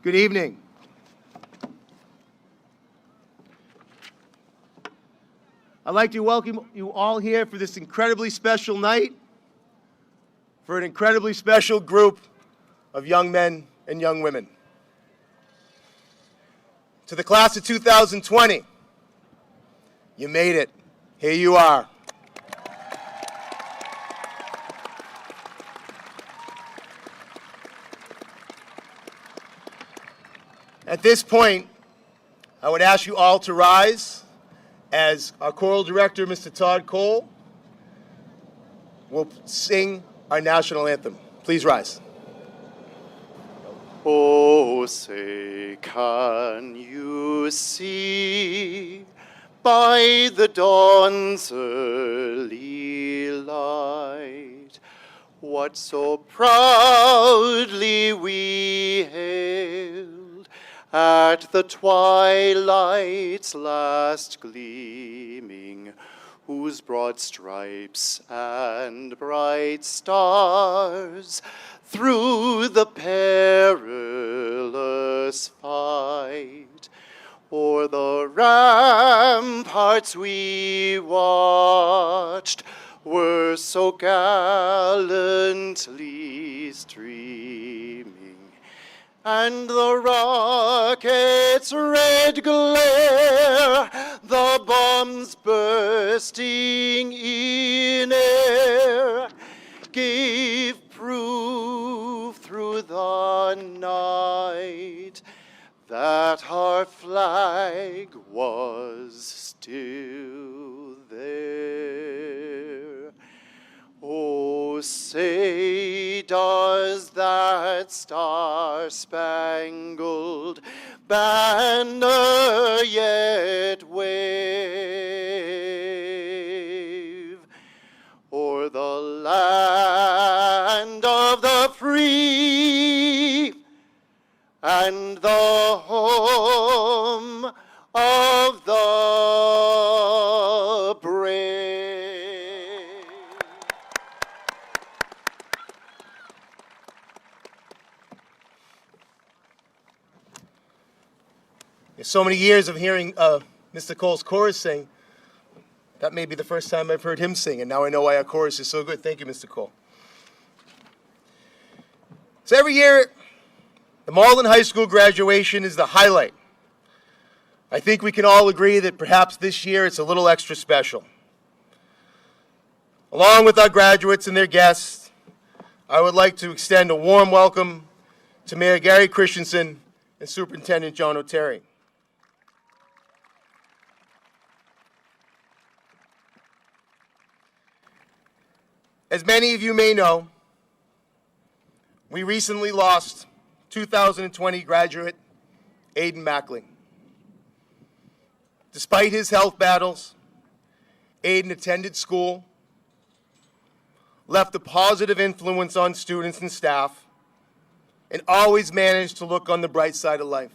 Good evening. I'd like to welcome you all here for this incredibly special night, for an incredibly special group of young men and young women. To the class of 2020, you made it. Here you are. At this point, I would ask you all to rise as our choral director, Mr. Todd Cole, will sing our national anthem. Please rise. Oh, say, can you see by the dawn's early light what so proudly we hailed at the twilight's last gleaming, whose broad stripes and bright stars through the perilous fight o'er the ramparts we watched were so gallantly streaming, and the rocket's red glare, the bombs bursting in air, gave proof through the night that our flag was still there. Oh, say, does that star-spangled banner yet wave o'er the land of the free and the home of the brave? So many years of hearing Mr. Cole's chorus sing, that may be the first time I've heard him sing, and now I know why our chorus is so good. Thank you, Mr. Cole. So every year, the Malden High School graduation is the highlight. I think we can all agree that perhaps this year it's a little extra special. Along with our graduates and their guests, I would like to extend a warm welcome to Mayor Gary Christensen and Superintendent John O'Terry. As many of you may know, we recently lost 2020 graduate Aiden Macklin. Despite his health battles, Aiden attended school, left a positive influence on students and staff, and always managed to look on the bright side of life.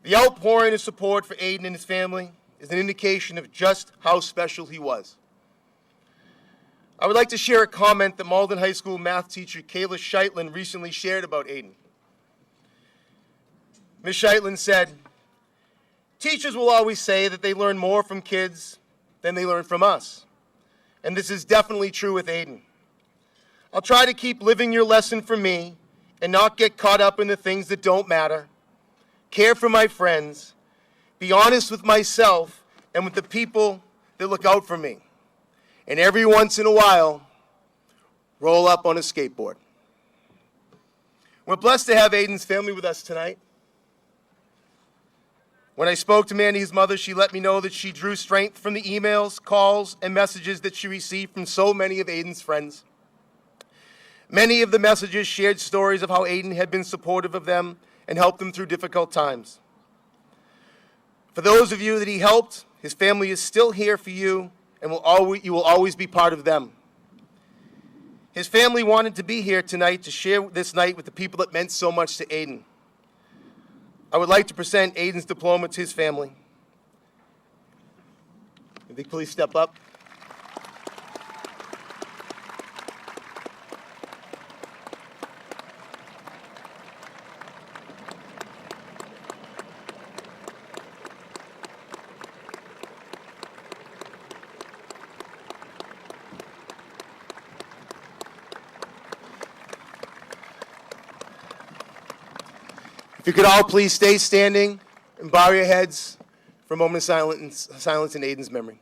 The outpouring of support for Aiden and his family is an indication of just how special he was. I would like to share a comment that Malden High School math teacher Kayla Sheitlin recently shared about Aiden. Ms. Sheitlin said, "Teachers will always say that they learn more from kids than they learn from us. And this is definitely true with Aiden. I'll try to keep living your lesson for me and not get caught up in the things that don't matter, care for my friends, be honest with myself and with the people that look out for me, and every once in a while, roll up on a skateboard." We're blessed to have Aiden's family with us tonight. When I spoke to Mandy's mother, she let me know that she drew strength from the emails, calls, and messages that she received from so many of Aiden's friends. Many of the messages shared stories of how Aiden had been supportive of them and helped them through difficult times. For those of you that he helped, his family is still here for you, and you will always be part of them. His family wanted to be here tonight to share this night with the people that meant so much to Aiden. I would like to present Aiden's diploma to his family. If they please step up. If you could all please stay standing and bow your heads for a moment of silence in Aiden's memory.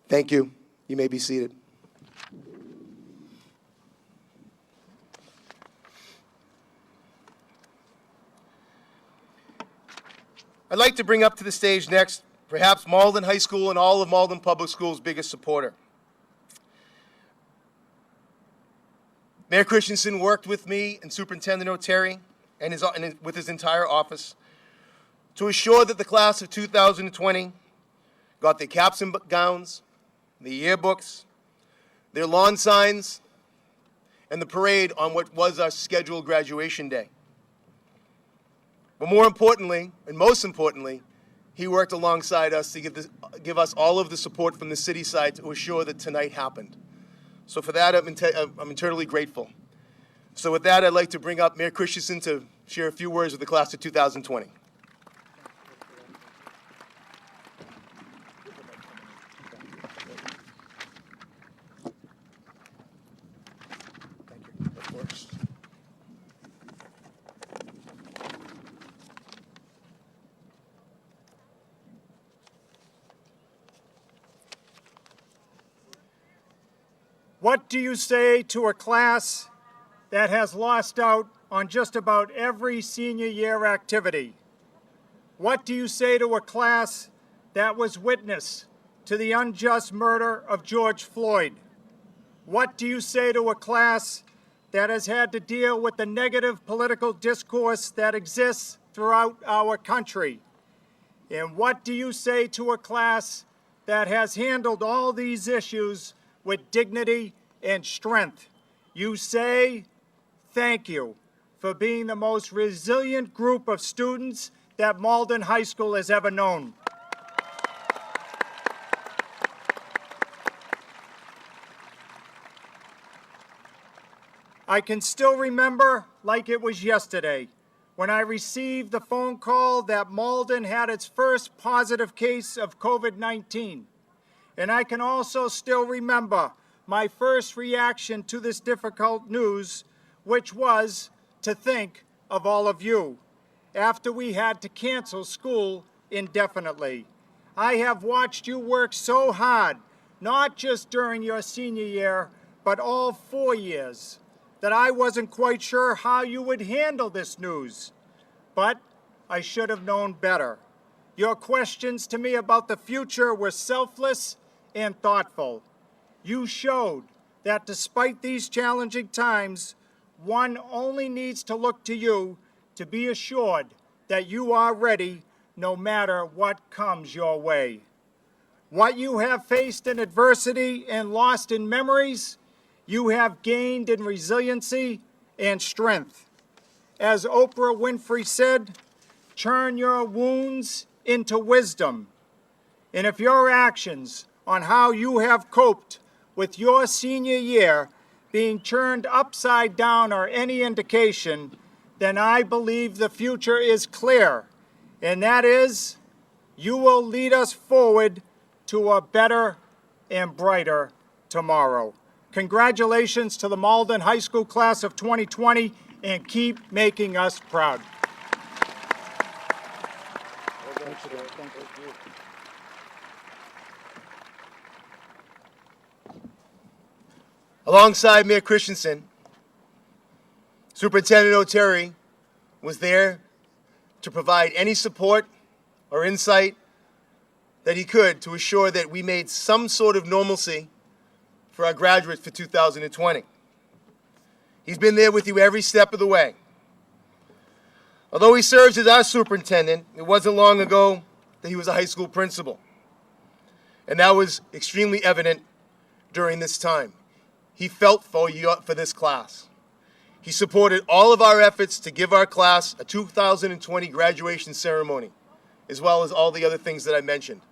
Thank you. You may be seated. I'd like to bring up to the stage next, perhaps Malden High School and all of Malden Public Schools' biggest supporter. Mayor Christensen worked with me and Superintendent O'Terry and with his entire office to assure that the class of 2020 got their caps and gowns, the yearbooks, their lawn signs, and the parade on what was our scheduled graduation day. But more importantly, and most importantly, he worked alongside us to give us all of the support from the city side to assure that tonight happened. So for that, I'm eternally grateful. So with that, I'd like to bring up Mayor Christensen to share a few words with the class of 2020. What do you say to a class that has lost out on just about every senior year activity? What do you say to a class that was witness to the unjust murder of George Floyd? What do you say to a class that has had to deal with the negative political discourse that exists throughout our country? And what do you say to a class that has handled all these issues with dignity and strength? You say, thank you for being the most resilient group of students that Malden High School has ever known. I can still remember like it was yesterday when I received the phone call that Malden had its first positive case of COVID-19. And I can also still remember my first reaction to this difficult news, which was to think of all of you after we had to cancel school indefinitely. I have watched you work so hard, not just during your senior year, but all 4 years, that I wasn't quite sure how you would handle this news. But I should have known better. Your questions to me about the future were selfless and thoughtful. You showed that despite these challenging times, one only needs to look to you to be assured that you are ready no matter what comes your way. What you have faced in adversity and lost in memories, you have gained in resiliency and strength. As Oprah Winfrey said, turn your wounds into wisdom. And if your actions on how you have coped with your senior year being turned upside down are any indication, then I believe the future is clear, and that is you will lead us forward to a better and brighter tomorrow. Congratulations to the Malden High School class of 2020, and keep making us proud. Alongside Mayor Christensen, Superintendent O'Terry was there to provide any support or insight that he could to assure that we made some sort of normalcy for our graduates for 2020. He's been there with you every step of the way. Although he serves as our superintendent, it wasn't long ago that he was a high school principal. And that was extremely evident during this time. He felt for this class. He supported all of our efforts to give our class a 2020 graduation ceremony, as well as all the other things that I mentioned.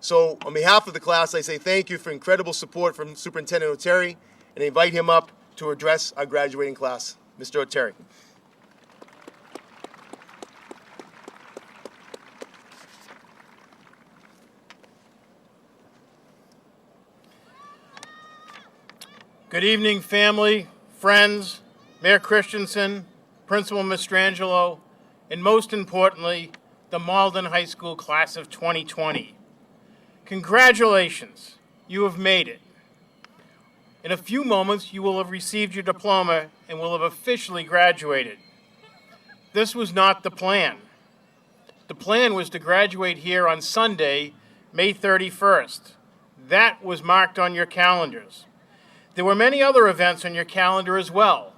So on behalf of the class, I say thank you for incredible support from Superintendent O'Terry, and I invite him up to address our graduating class. Mr. O'Terry. Good evening, family, friends, Mayor Christensen, Principal Mastrangelo, and most importantly, the Malden High School class of 2020. Congratulations, you have made it. In a few moments, you will have received your diploma and will have officially graduated. This was not the plan. The plan was to graduate here on Sunday, May 31st. That was marked on your calendars. There were many other events on your calendar as well.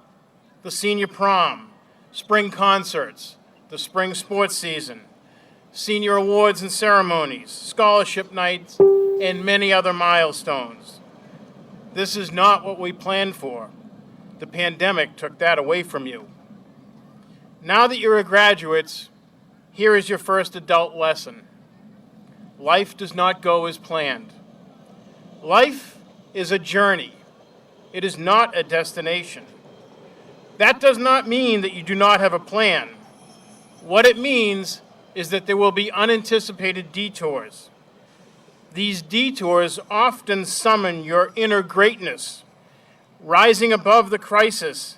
The senior prom, spring concerts, the spring sports season, senior awards and ceremonies, scholarship nights, and many other milestones. This is not what we planned for. The pandemic took that away from you. Now that you're graduates, here is your first adult lesson. Life does not go as planned. Life is a journey. It is not a destination. That does not mean that you do not have a plan. What it means is that there will be unanticipated detours. These detours often summon your inner greatness, rising above the crisis,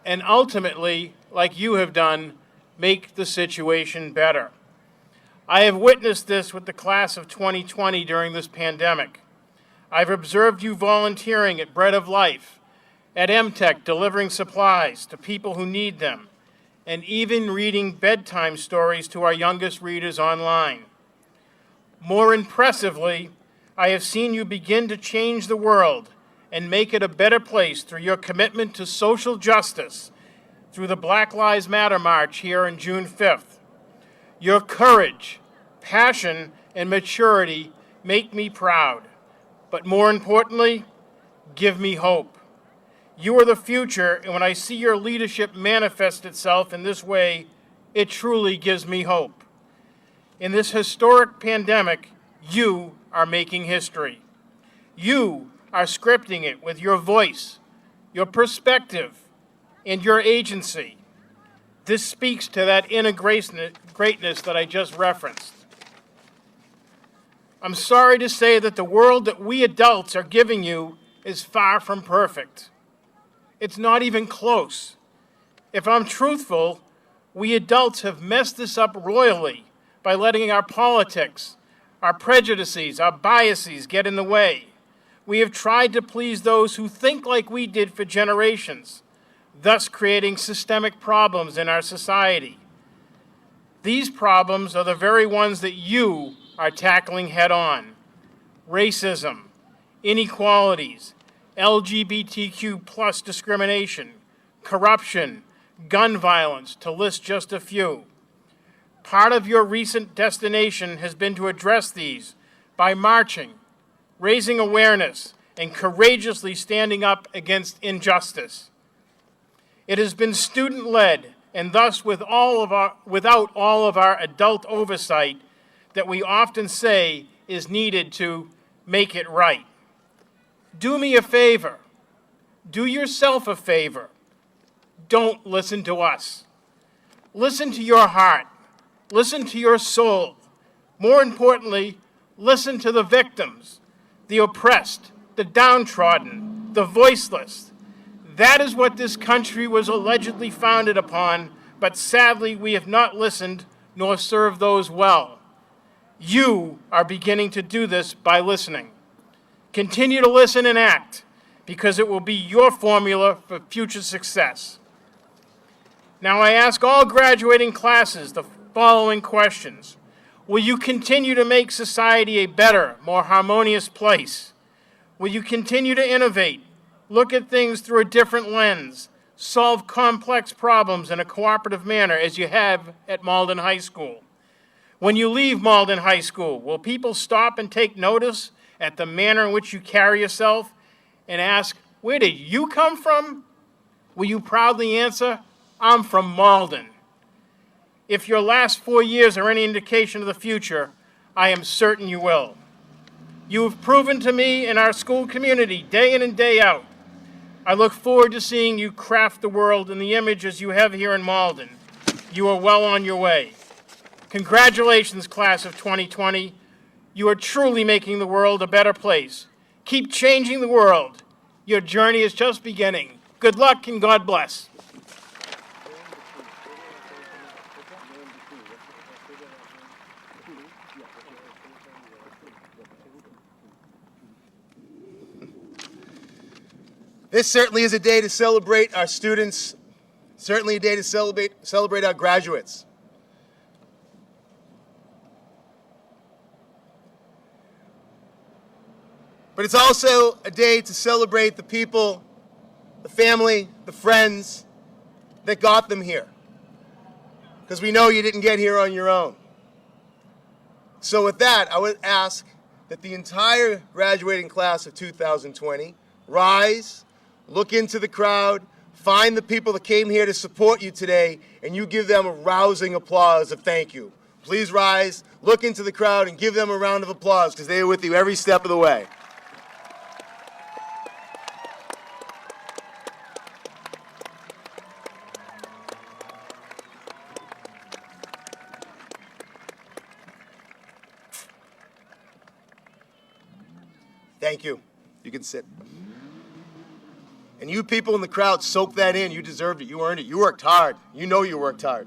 and ultimately, like you have done, make the situation better. I have witnessed this with the class of 2020 during this pandemic. I've observed you volunteering at Bread of Life, at MTech delivering supplies to people who need them, and even reading bedtime stories to our youngest readers online. More impressively, I have seen you begin to change the world and make it a better place through your commitment to social justice through the Black Lives Matter March here on June 5th. Your courage, passion, and maturity make me proud. But more importantly, give me hope. You are the future, and when I see your leadership manifest itself in this way, it truly gives me hope. In this historic pandemic, you are making history. You are scripting it with your voice, your perspective, and your agency. This speaks to that inner greatness that I just referenced. I'm sorry to say that the world that we adults are giving you is far from perfect. It's not even close. If I'm truthful, we adults have messed this up royally by letting our politics, our prejudices, our biases get in the way. We have tried to please those who think like we did for generations, thus creating systemic problems in our society. These problems are the very ones that you are tackling head-on. Racism, inequalities, LGBTQ+ discrimination, corruption, gun violence, to list just a few. Part of your recent destination has been to address these by marching, raising awareness, and courageously standing up against injustice. It has been student-led, and thus without all of our adult oversight that we often say is needed to make it right. Do me a favor. Do yourself a favor. Don't listen to us. Listen to your heart. Listen to your soul. More importantly, listen to the victims, the oppressed, the downtrodden, the voiceless. That is what this country was allegedly founded upon, but sadly we have not listened nor served those well. You are beginning to do this by listening. Continue to listen and act, because it will be your formula for future success. Now I ask all graduating classes the following questions. Will you continue to make society a better, more harmonious place? Will you continue to innovate, look at things through a different lens, solve complex problems in a cooperative manner as you have at Malden High School? When you leave Malden High School, will people stop and take notice at the manner in which you carry yourself and ask, where did you come from? Will you proudly answer, I'm from Malden? If your last 4 years are any indication of the future, I am certain you will. You have proven to me in our school community day in and day out. I look forward to seeing you craft the world in the images you have here in Malden. You are well on your way. Congratulations, class of 2020. You are truly making the world a better place. Keep changing the world. Your journey is just beginning. Good luck and God bless. This certainly is a day to celebrate our students, certainly a day to celebrate our graduates. But it's also a day to celebrate the people, the family, the friends that got them here. Because we know you didn't get here on your own. So with that, I would ask that the entire graduating class of 2020 rise, look into the crowd, find the people that came here to support you today, and you give them a rousing applause of thank you. Please rise, look into the crowd, and give them a round of applause because they are with you every step of the way. Thank you. You can sit. And you people in the crowd, soak that in. You deserved it. You earned it. You worked hard. You know you worked hard.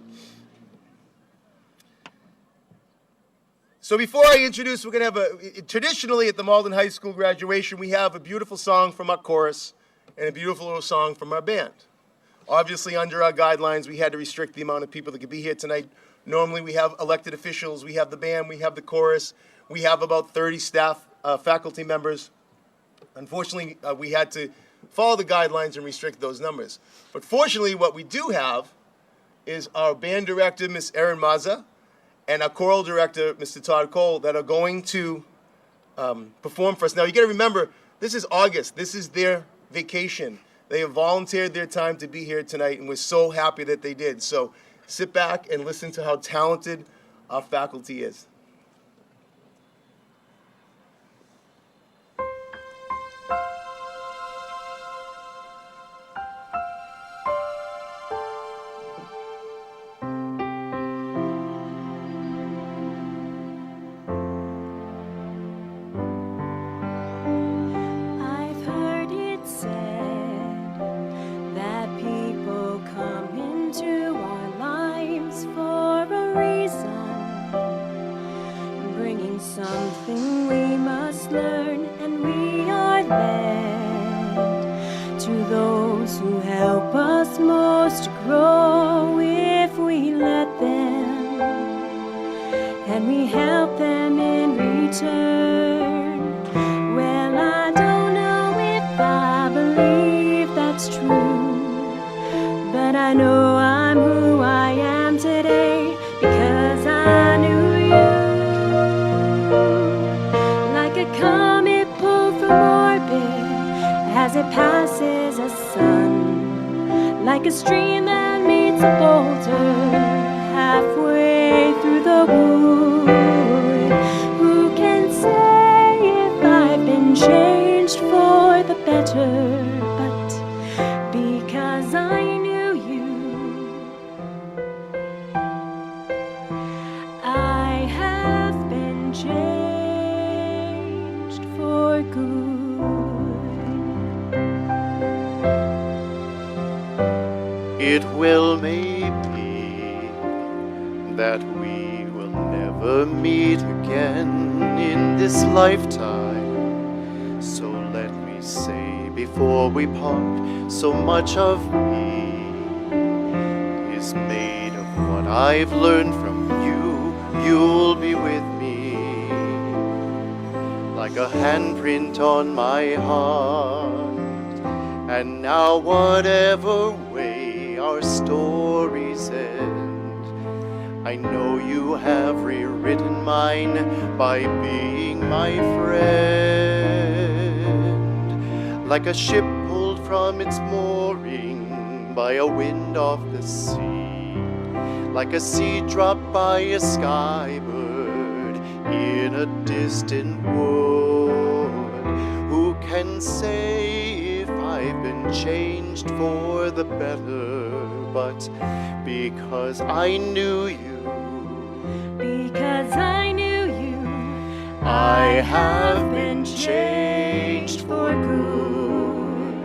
So before I introduce, we're going to have traditionally at the Malden High School graduation, we have a beautiful song from our chorus and a beautiful little song from our band. Obviously, under our guidelines, we had to restrict the amount of people that could be here tonight. Normally, we have elected officials, we have the band, we have the chorus, we have about 30 staff, faculty members. Unfortunately, we had to follow the guidelines and restrict those numbers. But fortunately, what we do have is our band director, Ms. Erin Maza, and our choral director, Mr. Todd Cole, that are going to perform for us. Now, you got to remember, this is August. This is their vacation. They have volunteered their time to be here tonight, and we're so happy that they did. So sit back and listen to how talented our faculty is. Something we must learn, and we are led to those who help us most grow if we let them, and we help them in return. Well, I don't know if I believe that's true, but I know I'm who I am today because I knew you. Comet pulled from orbit as it passes a sun, like a stream that meets a boulder halfway through the wood. Who can say if I've been changed for the better? But because I knew you, I have been changed. It well may be that we will never meet again in this lifetime. So let me say before we part, so much of me is made of what I've learned from you. You'll be with me like a handprint on my heart. And now whatever way our stories end, I know you have rewritten mine by being my friend. Like a ship pulled from its mooring by a wind off the sea, like a seed dropped by a skybird in a distant wood. Who can say if I've been changed for the better? But because I knew you, because I knew you, I have been changed for good.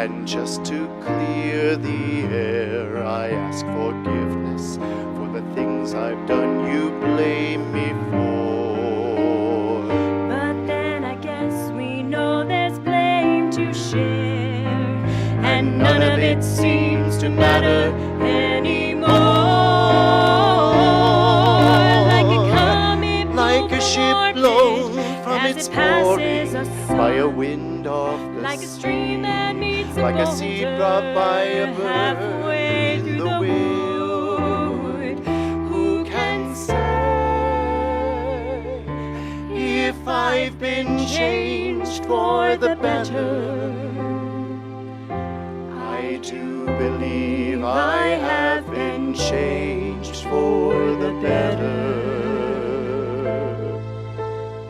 And just to clear the air, I ask forgiveness for the things I've done you blame me for. But then I guess we know there's blame to share, and none of it seems to matter anymore. Like a ship blown from as its it passes mooring us by a on, wind off the like a sea. stream that meets a Like a boulder seed dropped by a bird halfway in through the the wind. wood. Who can say if I've been changed for the better? I do believe I have been changed for the better.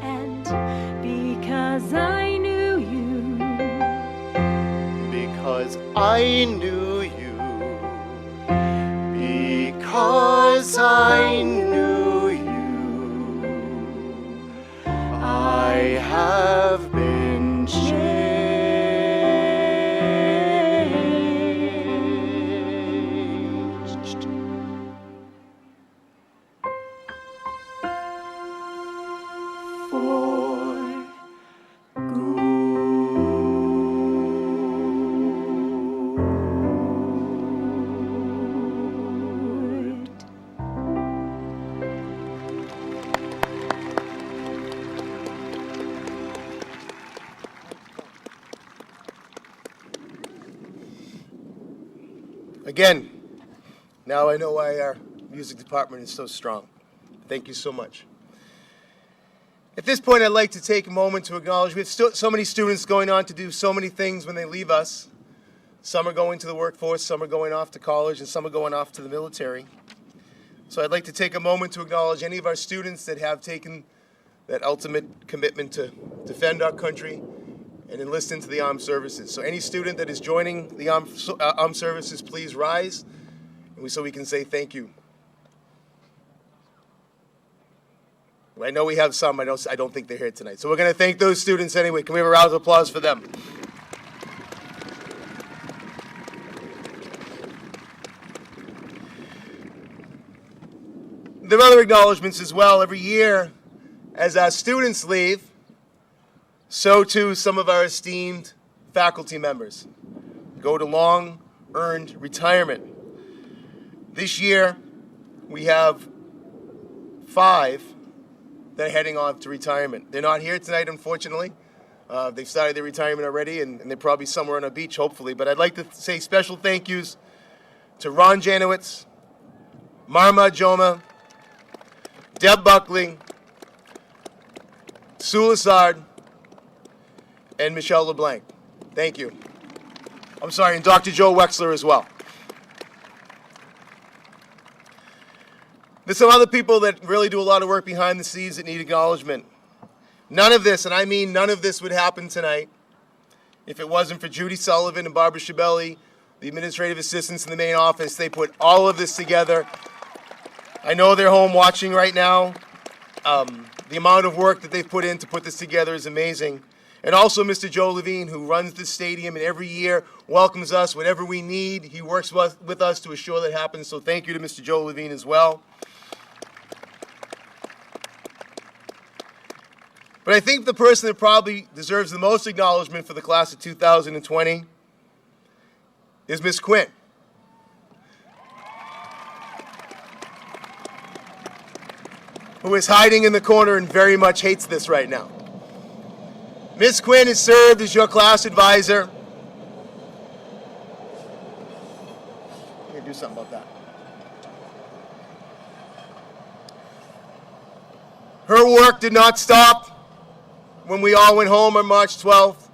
And because I knew you, Because I knew you. Because I knew you. I have been changed. For good. Again, now I know why our music department is so strong. Thank you so much. At this point, I'd like to take a moment to acknowledge we have so many students going on to do so many things when they leave us. Some are going to the workforce, some are going off to college, and some are going off to the military. So I'd like to take a moment to acknowledge any of our students that have taken that ultimate commitment to defend our country and enlist into the armed services. So any student that is joining the armed services, please rise, and so we can say thank you. I know we have some, I don't think they're here tonight. So we're going to thank those students anyway. Can we have a round of applause for them? There are other acknowledgments as well. Every year, as our students leave, so too some of our esteemed faculty members go to long-earned retirement. This year, we have 5 that are heading off to retirement. They're not here tonight, unfortunately. They've started their retirement already, and they're probably somewhere on a beach, hopefully. But I'd like to say special thank yous to Ron Janowitz, Marma Joma, Deb Buckley, Sue Lassard, and Michelle LeBlanc. Thank you. I'm sorry, and Dr. Joe Wexler as well. There's some other people that really do a lot of work behind the scenes that need acknowledgement. None of this, and I mean none of this, would happen tonight if it wasn't for Judy Sullivan and Barbara Shabelli, the administrative assistants in the main office. They put all of this together. I know they're home watching right now. The amount of work that they've put in to put this together is amazing. And also Mr. Joe Levine, who runs the stadium and every year welcomes us whatever we need. He works with us to assure that happens. So thank you to Mr. Joe Levine as well. But I think the person that probably deserves the most acknowledgement for the class of 2020 is Ms. Quinn. Who is hiding in the corner and very much hates this right now. Ms. Quinn has served as your class advisor. You can do something about that. Her work did not stop when we all went home on March 12th.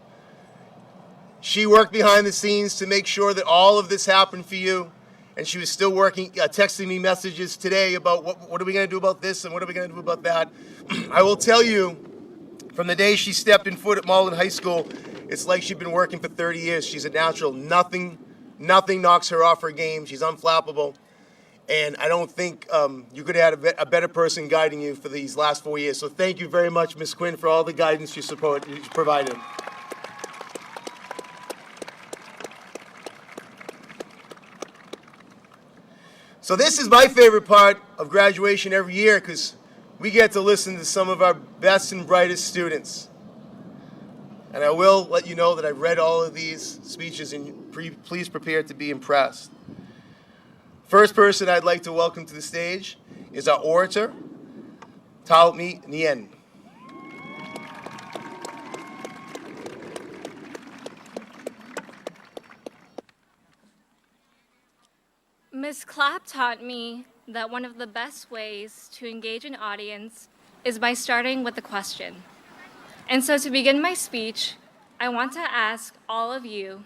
She worked behind the scenes to make sure that all of this happened for you. And she was still working, texting me messages today about what are we going to do about this and what are we going to do about that. I will tell you, from the day she stepped in foot at Malden High School, it's like she's been working for 30 years. She's a natural. Nothing knocks her off her game. She's unflappable. And I don't think you could have had a better person guiding you for these last 4 years. So thank you very much, Ms. Quinn, for all the guidance you provided. So this is my favorite part of graduation every year because we get to listen to some of our best and brightest students. And I will let you know that I've read all of these speeches and please prepare to be impressed. First person I'd like to welcome to the stage is our orator, Tao Mi Nien. Ms. Clapp taught me that one of the best ways to engage an audience is by starting with a question. And so to begin my speech, I want to ask all of you,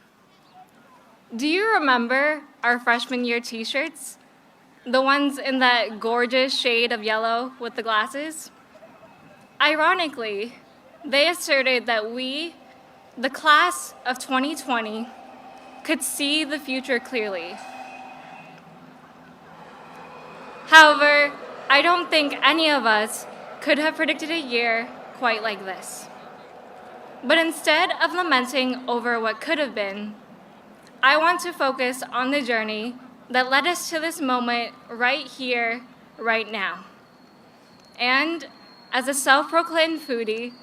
do you remember our freshman year t-shirts? The ones in that gorgeous shade of yellow with the glasses? Ironically, they asserted that we, the class of 2020, could see the future clearly. However, I don't think any of us could have predicted a year quite like this. But instead of lamenting over what could have been, I want to focus on the journey that led us to this moment right here, right now. And as a self-proclaimed foodie,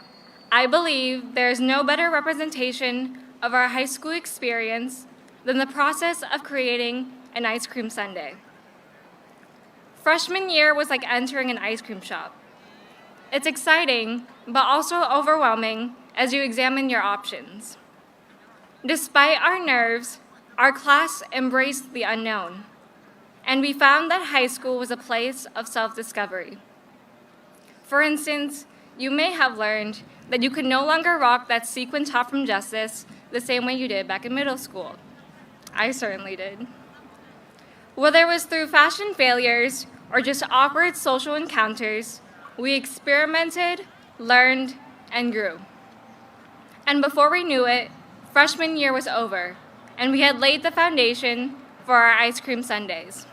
I believe there is no better representation of our high school experience than the process of creating an ice cream sundae. Freshman year was like entering an ice cream shop. It's exciting, but also overwhelming as you examine your options. Despite our nerves, our class embraced the unknown, and we found that high school was a place of self-discovery. For instance, you may have learned that you could no longer rock that sequin top from Justice the same way you did back in middle school. I certainly did. Whether it was through fashion failures or just awkward social encounters, we experimented, learned, and grew. And before we knew it, freshman year was over, and we had laid the foundation for our ice cream sundaes.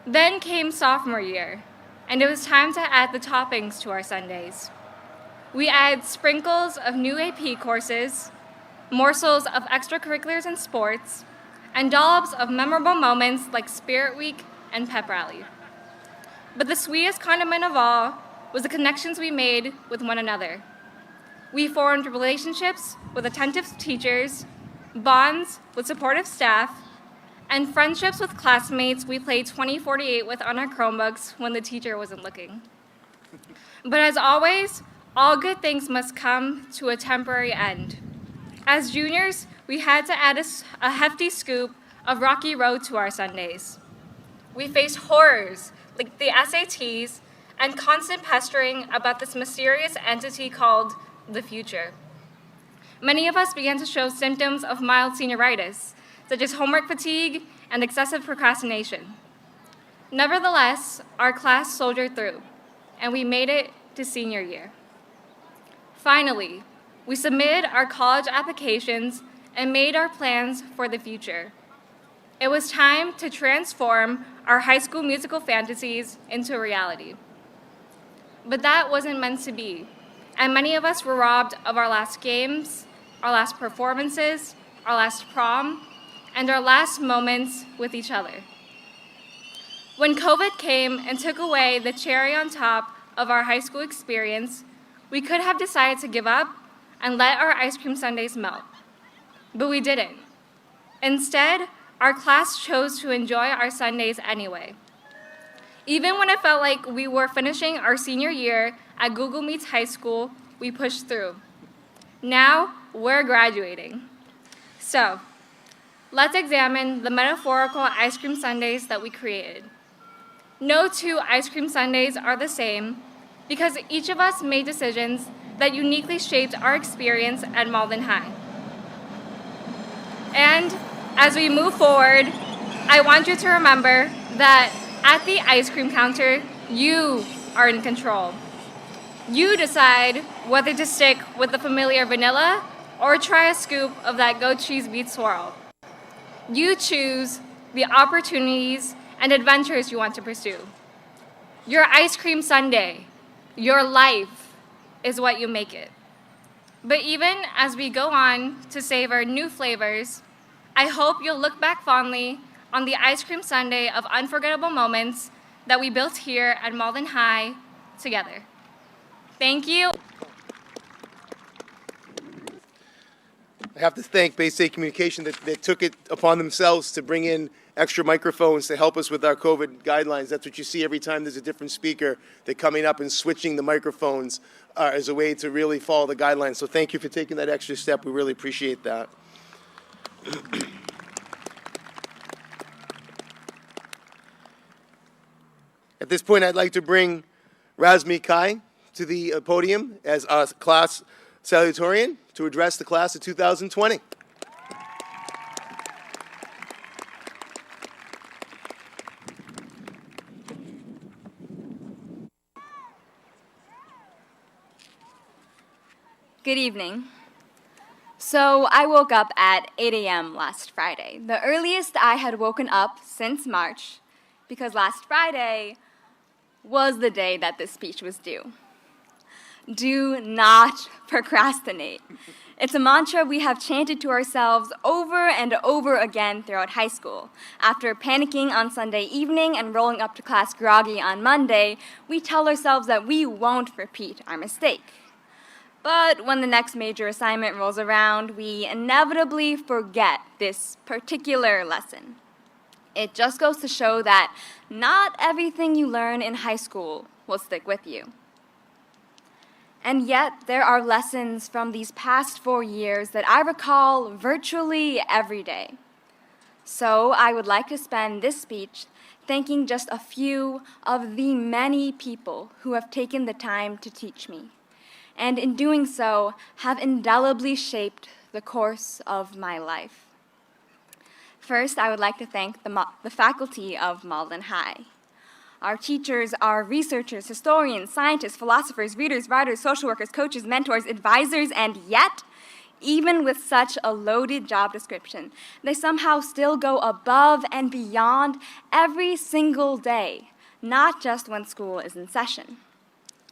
Then came sophomore year, and it was time to add the toppings to our sundaes. We added sprinkles of new AP courses, morsels of extracurriculars and sports, and dollops of memorable moments like Spirit Week and Pep Rally. But the sweetest condiment of all was the connections we made with one another. We formed relationships with attentive teachers, bonds with supportive staff, and friendships with classmates we played 2048 with on our Chromebooks when the teacher wasn't looking. But as always, all good things must come to a temporary end. As juniors, we had to add a hefty scoop of Rocky Road to our Sundays. We faced horrors like the SATs and constant pestering about this mysterious entity called the future. Many of us began to show symptoms of mild senioritis, such as homework fatigue and excessive procrastination. Nevertheless, our class soldiered through, and we made it to senior year. Finally, we submitted our college applications and made our plans for the future. It was time to transform our high school musical fantasies into reality. But that wasn't meant to be, and many of us were robbed of our last games, our last performances, our last prom, and our last moments with each other. When COVID came and took away the cherry on top of our high school experience, we could have decided to give up and let our ice cream sundaes melt. But we didn't. Instead, our class chose to enjoy our Sundays anyway. Even when it felt like we were finishing our senior year at Google Meets High School, we pushed through. Now, we're graduating. So, let's examine the metaphorical ice cream sundaes that we created. No two ice cream sundaes are the same because each of us made decisions that uniquely shaped our experience at Malden High. And as we move forward, I want you to remember that at the ice cream counter, you are in control. You decide whether to stick with the familiar vanilla or try a scoop of that goat cheese beet swirl. You choose the opportunities and adventures you want to pursue. Your ice cream sundae, your life, is what you make it. But even as we go on to savor new flavors, I hope you'll look back fondly on the ice cream sundae of unforgettable moments that we built here at Malden High together. Thank you. I have to thank Bay State Communication that took it upon themselves to bring in extra microphones to help us with our COVID guidelines. That's what you see every time there's a different speaker. They're coming up and switching the microphones as a way to really follow the guidelines. So thank you for taking that extra step. We really appreciate that. At this point, I'd like to bring Razmi Kai to the podium as our class salutatorian to address the class of 2020. Good evening. So I woke up at 8 a.m. last Friday, the earliest I had woken up since March, because last Friday was the day that this speech was due. Do not procrastinate. It's a mantra we have chanted to ourselves over and over again throughout high school. After panicking on Sunday evening and rolling up to class groggy on Monday, we tell ourselves that we won't repeat our mistake. But when the next major assignment rolls around, we inevitably forget this particular lesson. It just goes to show that not everything you learn in high school will stick with you. And yet, there are lessons from these past 4 years that I recall virtually every day. So I would like to spend this speech thanking just a few of the many people who have taken the time to teach me, and in doing so, have indelibly shaped the course of my life. First, I would like to thank the faculty of Malden High. Our teachers are researchers, historians, scientists, philosophers, readers, writers, social workers, coaches, mentors, advisors, and yet, even with such a loaded job description, they somehow still go above and beyond every single day, not just when school is in session.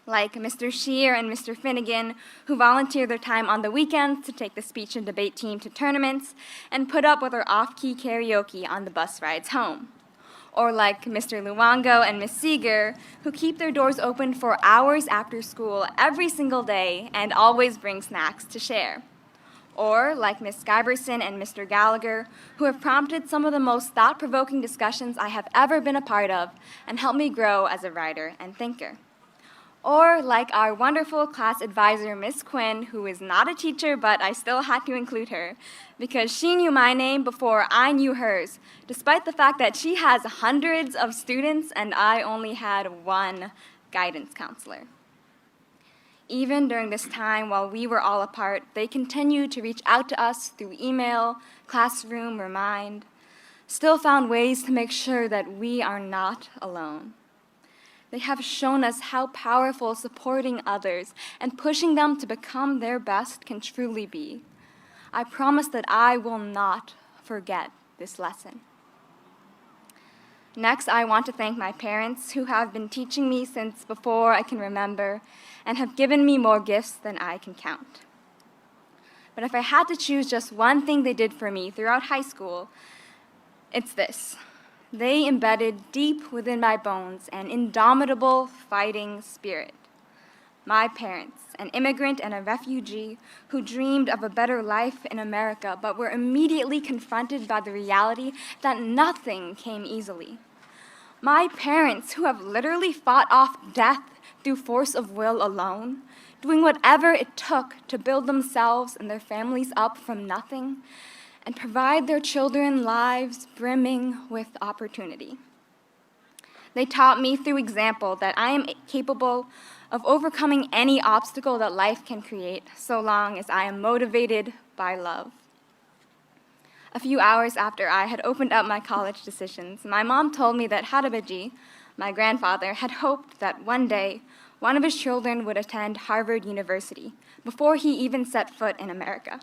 Like Mr. Shear and Mr. Finnegan, who volunteer their time on the weekends to take the speech and debate team to tournaments and put up with our off-key karaoke on the bus rides home. Or like Mr. Luongo and Miss Seeger, who keep their doors open for hours after school every single day and always bring snacks to share. Or like Miss Giberson and Mr. Gallagher, who have prompted some of the most thought-provoking discussions I have ever been a part of and helped me grow as a writer and thinker. Or like our wonderful class advisor, Miss Quinn, who is not a teacher, but I still had to include her, because she knew my name before I knew hers, despite the fact that she has hundreds of students and I only had one guidance counselor. Even during this time while we were all apart, they continued to reach out to us through email, classroom, Remind, still found ways to make sure that we are not alone. They have shown us how powerful supporting others and pushing them to become their best can truly be. I promise that I will not forget this lesson. Next, I want to thank my parents who have been teaching me since before I can remember and have given me more gifts than I can count. But if I had to choose just one thing they did for me throughout high school, it's this. They embedded deep within my bones an indomitable fighting spirit. My parents, an immigrant and a refugee who dreamed of a better life in America, but were immediately confronted by the reality that nothing came easily. My parents, who have literally fought off death through force of will alone, doing whatever it took to build themselves and their families up from nothing, and provide their children lives brimming with opportunity. They taught me through example that I am capable of overcoming any obstacle that life can create, so long as I am motivated by love. A few hours after I had opened up my college decisions, my mom told me that Harabaji, my grandfather, had hoped that one day one of his children would attend Harvard University before he even set foot in America.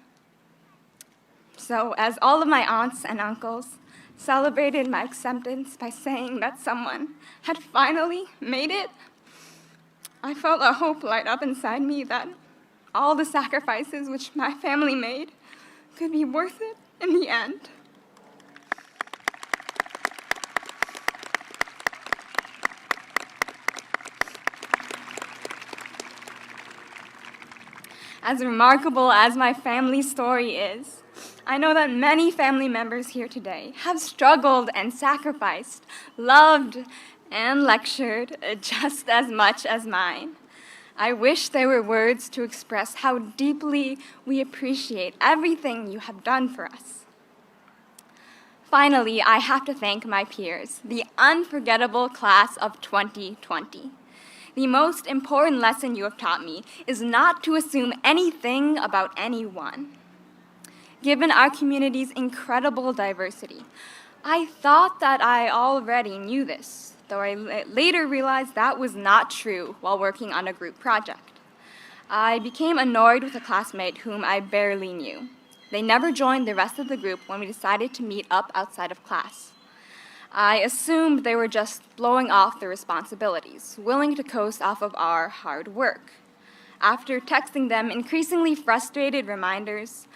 So, as all of my aunts and uncles celebrated my acceptance by saying that someone had finally made it, I felt a hope light up inside me that all the sacrifices which my family made could be worth it in the end. As remarkable as my family story is, I know that many family members here today have struggled and sacrificed, loved and lectured just as much as mine. I wish there were words to express how deeply we appreciate everything you have done for us. Finally, I have to thank my peers, the unforgettable class of 2020. The most important lesson you have taught me is not to assume anything about anyone. Given our community's incredible diversity, I thought that I already knew this, though I later realized that was not true while working on a group project. I became annoyed with a classmate whom I barely knew. They never joined the rest of the group when we decided to meet up outside of class. I assumed they were just blowing off their responsibilities, willing to coast off of our hard work. After texting them increasingly frustrated reminders,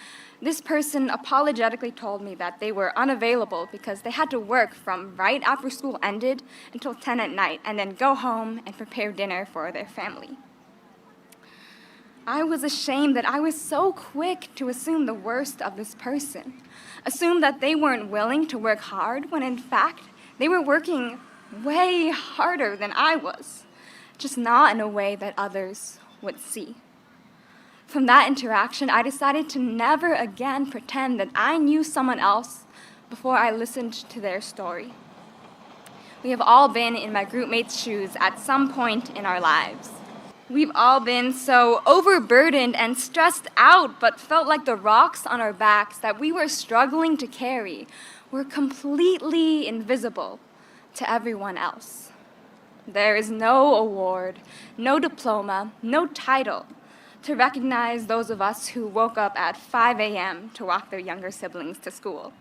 this person apologetically told me that they were unavailable because they had to work from right after school ended until 10 at night and then go home and prepare dinner for their family. I was ashamed that I was so quick to assume the worst of this person, assume that they weren't willing to work hard when in fact they were working way harder than I was, just not in a way that others would see. From that interaction, I decided to never again pretend that I knew someone else before I listened to their story. We have all been in my groupmates' shoes at some point in our lives. We've all been so overburdened and stressed out, but felt like the rocks on our backs that we were struggling to carry were completely invisible to everyone else. There is no award, no diploma, no title to recognize those of us who woke up at 5 a.m. to walk their younger siblings to school.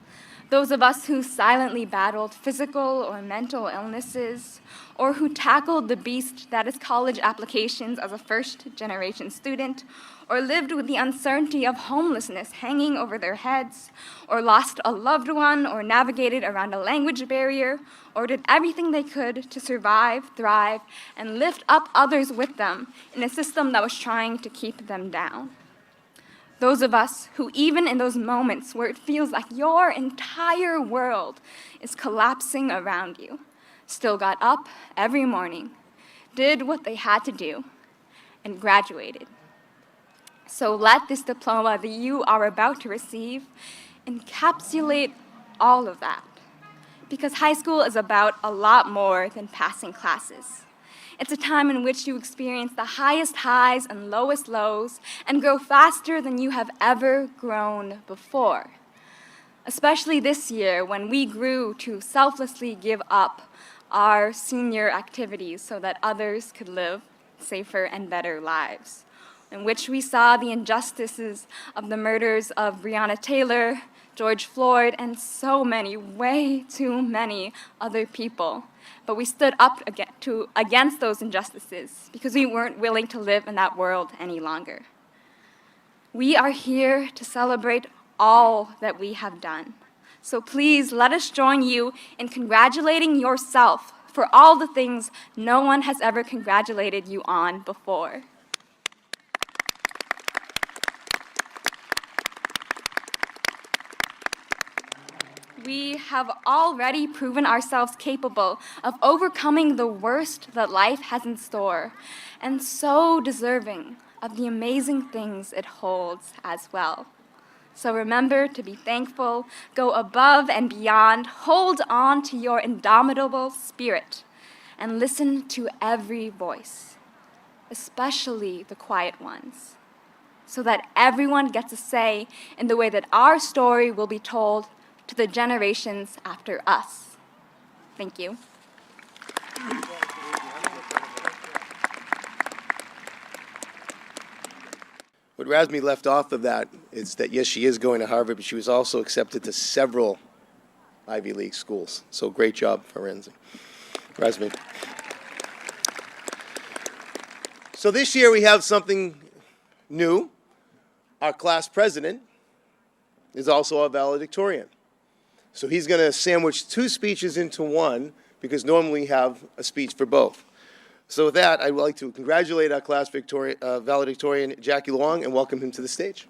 Those of us who silently battled physical or mental illnesses, or who tackled the beast that is college applications as a first-generation student, or lived with the uncertainty of homelessness hanging over their heads, or lost a loved one, or navigated around a language barrier, or did everything they could to survive, thrive, and lift up others with them in a system that was trying to keep them down. Those of us who, even in those moments where it feels like your entire world is collapsing around you, still got up every morning, did what they had to do, and graduated. So let this diploma that you are about to receive encapsulate all of that. Because high school is about a lot more than passing classes. It's a time in which you experience the highest highs and lowest lows and grow faster than you have ever grown before. Especially this year when we grew to selflessly give up our senior activities so that others could live safer and better lives, in which we saw the injustices of the murders of Breonna Taylor, George Floyd, and so many, way too many other people. But we stood up against those injustices because we weren't willing to live in that world any longer. We are here to celebrate all that we have done. So please let us join you in congratulating yourself for all the things no one has ever congratulated you on before. We have already proven ourselves capable of overcoming the worst that life has in store, and so deserving of the amazing things it holds as well. So remember to be thankful, go above and beyond, hold on to your indomitable spirit, and listen to every voice, especially the quiet ones, so that everyone gets a say in the way that our story will be told to the generations after us. Thank you. What Razmi left off of that is that, yes, she is going to Harvard, but she was also accepted to several Ivy League schools. So great job for Razmi. So this year we have something new. Our class president is also a valedictorian. So he's going to sandwich two speeches into one because normally we have a speech for both. So with that, I would like to congratulate our class valedictorian, Jackie Long, and welcome him to the stage.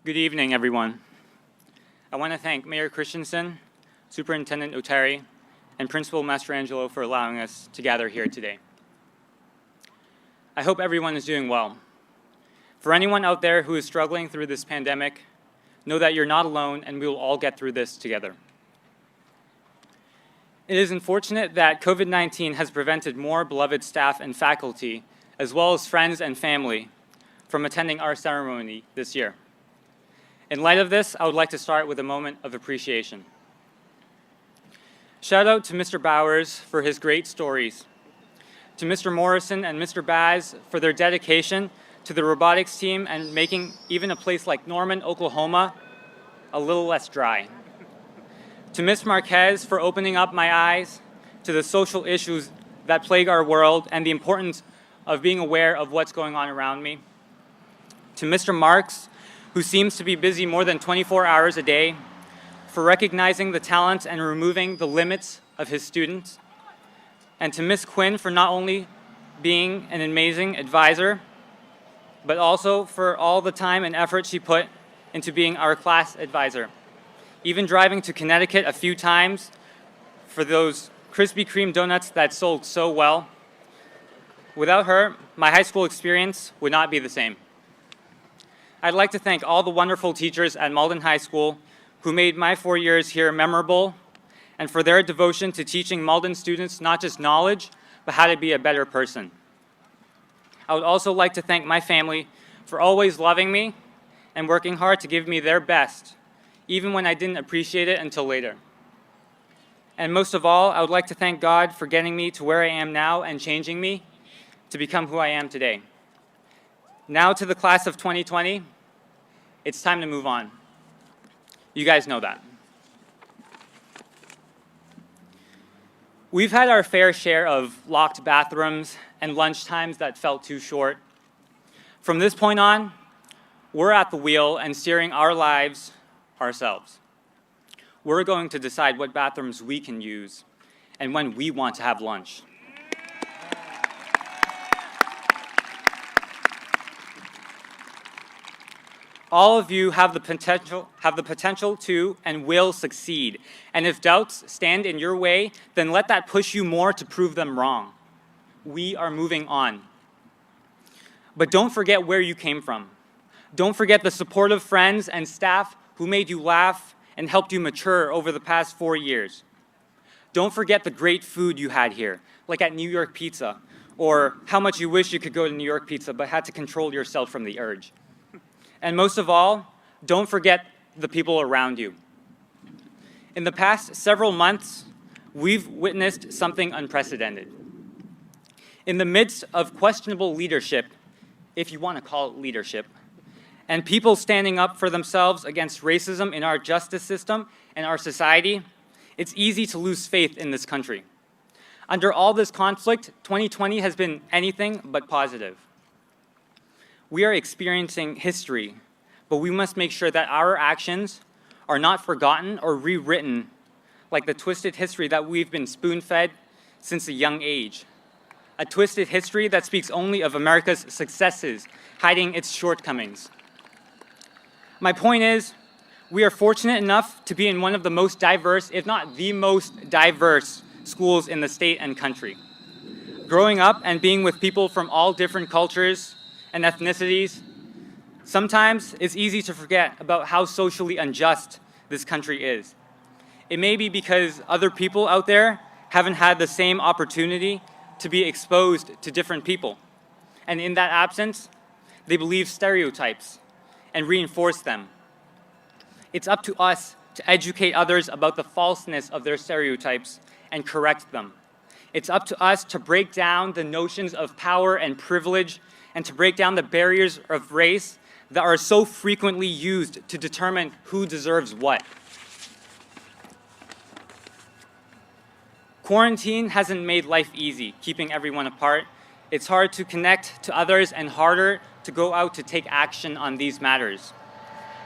Good evening, everyone. I want to thank Mayor Christensen, Superintendent Oteri, and Principal Mastrangelo for allowing us to gather here today. I hope everyone is doing well. For anyone out there who is struggling through this pandemic, know that you're not alone and we will all get through this together. It is unfortunate that COVID-19 has prevented more beloved staff and faculty, as well as friends and family, from attending our ceremony this year. In light of this, I would like to start with a moment of appreciation. Shout out to Mr. Bowers for his great stories, to Mr. Morrison and Mr. Baz for their dedication to the robotics team and making even a place like Norman, Oklahoma, a little less dry. To Ms. Marquez for opening up my eyes to the social issues that plague our world and the importance of being aware of what's going on around me. To Mr. Marks, who seems to be busy more than 24 hours a day, for recognizing the talents and removing the limits of his students. And to Ms. Quinn for not only being an amazing advisor, but also for all the time and effort she put into being our class advisor. Even driving to Connecticut a few times for those Krispy Kreme donuts that sold so well. Without her, my high school experience would not be the same. I'd like to thank all the wonderful teachers at Malden High School who made my 4 years here memorable and for their devotion to teaching Malden students not just knowledge, but how to be a better person. I would also like to thank my family for always loving me and working hard to give me their best, even when I didn't appreciate it until later. And most of all, I would like to thank God for getting me to where I am now and changing me to become who I am today. Now to the class of 2020, it's time to move on. You guys know that. We've had our fair share of locked bathrooms and lunch times that felt too short. From this point on, we're at the wheel and steering our lives ourselves. We're going to decide what bathrooms we can use and when we want to have lunch. All of you have the potential to and will succeed. And if doubts stand in your way, then let that push you more to prove them wrong. We are moving on. But don't forget where you came from. Don't forget the supportive friends and staff who made you laugh and helped you mature over the past 4 years. Don't forget the great food you had here, like at New York Pizza, or how much you wish you could go to New York Pizza but had to control yourself from the urge. And most of all, don't forget the people around you. In the past several months, we've witnessed something unprecedented. In the midst of questionable leadership, if you want to call it leadership, and people standing up for themselves against racism in our justice system and our society, it's easy to lose faith in this country. Under all this conflict, 2020 has been anything but positive. We are experiencing history, but we must make sure that our actions are not forgotten or rewritten like the twisted history that we've been spoon-fed since a young age. A twisted history that speaks only of America's successes, hiding its shortcomings. My point is, we are fortunate enough to be in one of the most diverse, if not the most diverse, schools in the state and country. Growing up and being with people from all different cultures and ethnicities, sometimes it's easy to forget about how socially unjust this country is. It may be because other people out there haven't had the same opportunity to be exposed to different people. And in that absence, they believe stereotypes and reinforce them. It's up to us to educate others about the falseness of their stereotypes and correct them. It's up to us to break down the notions of power and privilege and to break down the barriers of race that are so frequently used to determine who deserves what. Quarantine hasn't made life easy, keeping everyone apart. It's hard to connect to others and harder to go out to take action on these matters.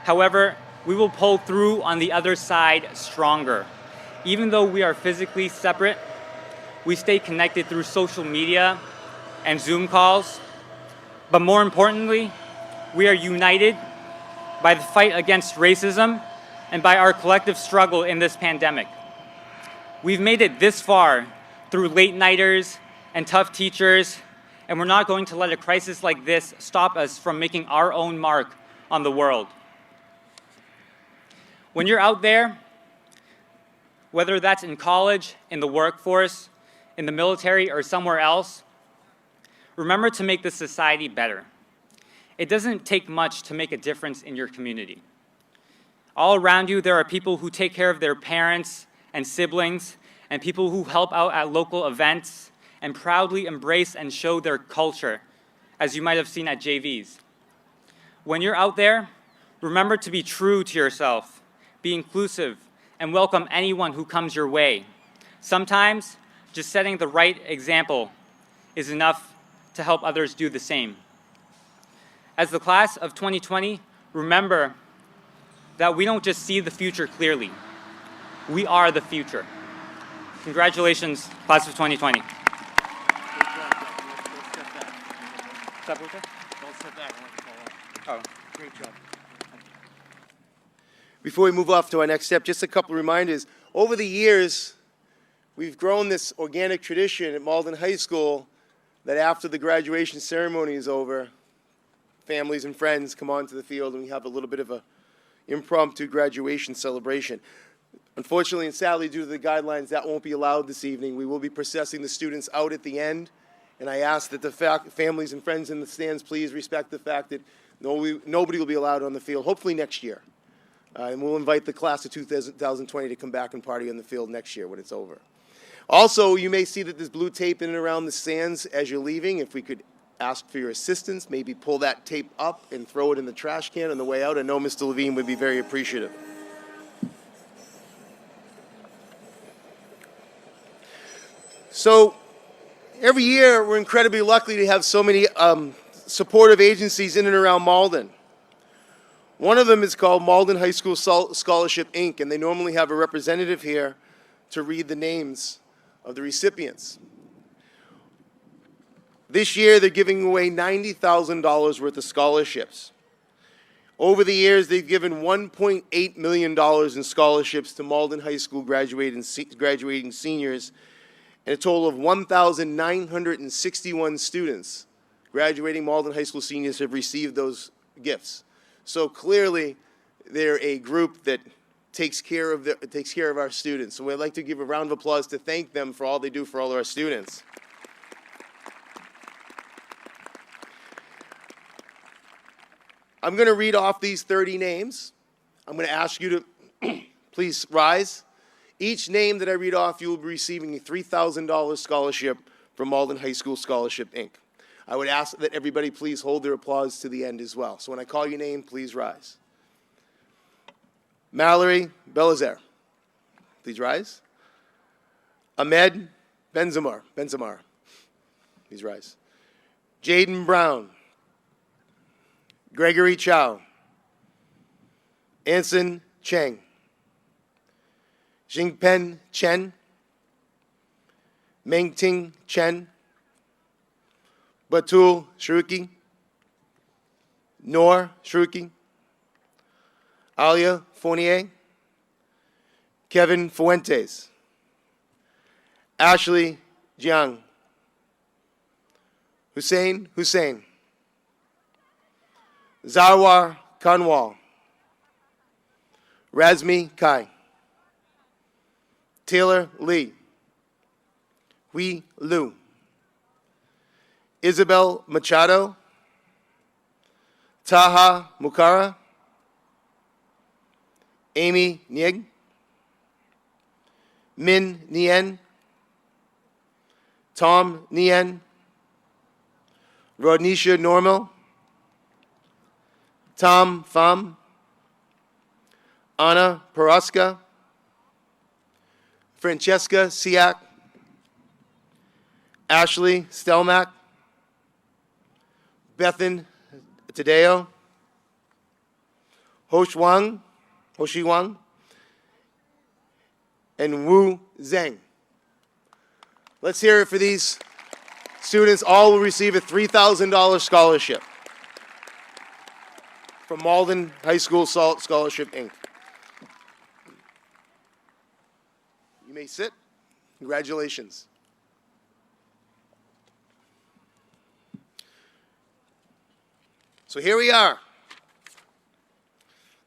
However, we will pull through on the other side stronger. Even though we are physically separate, we stay connected through social media and Zoom calls. But more importantly, we are united by the fight against racism and by our collective struggle in this pandemic. We've made it this far through late-nighters and tough teachers, and we're not going to let a crisis like this stop us from making our own mark on the world. When you're out there, whether that's in college, in the workforce, in the military, or somewhere else, remember to make this society better. It doesn't take much to make a difference in your community. All around you, there are people who take care of their parents and siblings, and people who help out at local events and proudly embrace and show their culture, as you might have seen at JVs. When you're out there, remember to be true to yourself, be inclusive, and welcome anyone who comes your way. Sometimes, just setting the right example is enough to help others do the same. As the class of 2020, remember that we don't just see the future clearly. We are the future. Congratulations, class of 2020. Before we move off to our next step, just a couple of reminders. Over the years, we've grown this organic tradition at Malden High School that after the graduation ceremony is over, families and friends come onto the field and we have a little bit of an impromptu graduation celebration. Unfortunately and sadly, due to the guidelines, that won't be allowed this evening. We will be processing the students out at the end, and I ask that the families and friends in the stands please respect the fact that nobody will be allowed on the field, hopefully next year. And we'll invite the class of 2020 to come back and party on the field next year when it's over. Also, you may see that there's blue tape in and around the stands as you're leaving. If we could ask for your assistance, maybe pull that tape up and throw it in the trash can on the way out. I know Mr. Levine would be very appreciative. So every year, we're incredibly lucky to have so many supportive agencies in and around Malden. One of them is called Malden High School Scholarship, Inc., and they normally have a representative here to read the names of the recipients. This year, they're giving away $90,000 worth of scholarships. Over the years, they've given $1.8 million in scholarships to Malden High School graduating seniors, and a total of 1,961 students graduating Malden High School seniors have received those gifts. So clearly, they're a group that takes care of our students. So we'd like to give a round of applause to thank them for all they do for all of our students. I'm going to read off these 30 names. I'm going to ask you to please rise. Each name that I read off, you will be receiving a $3,000 scholarship from Malden High School Scholarship, Inc. I would ask that everybody please hold their applause to the end as well. So when I call your name, please rise. Mallory Belazer, please rise. Ahmed Benzamar, please rise. Jaden Brown. Gregory Chow. Anson Cheng. Jingpen Chen. Mengting Chen. Batul Shruki. Noor Shruki. Alia Fournier. Kevin Fuentes. Ashley Jiang. Hussein Hussein. Zawar Kanwal. Razmi Kai. Taylor Lee. Hui Lu. Isabel Machado. Taha Mukara. Amy Nieg. Min Nien. Tom Nien. Rodnisha Normal. Tom Pham, Anna Paraska, Francesca Siak, Ashley Stelmack, Bethan Tadeo, Hoshi Wang, and Wu Zheng. Let's hear it for these students. All will receive a $3,000 scholarship from Malden High School Scholarship, Inc. You may sit. Congratulations. So here we are.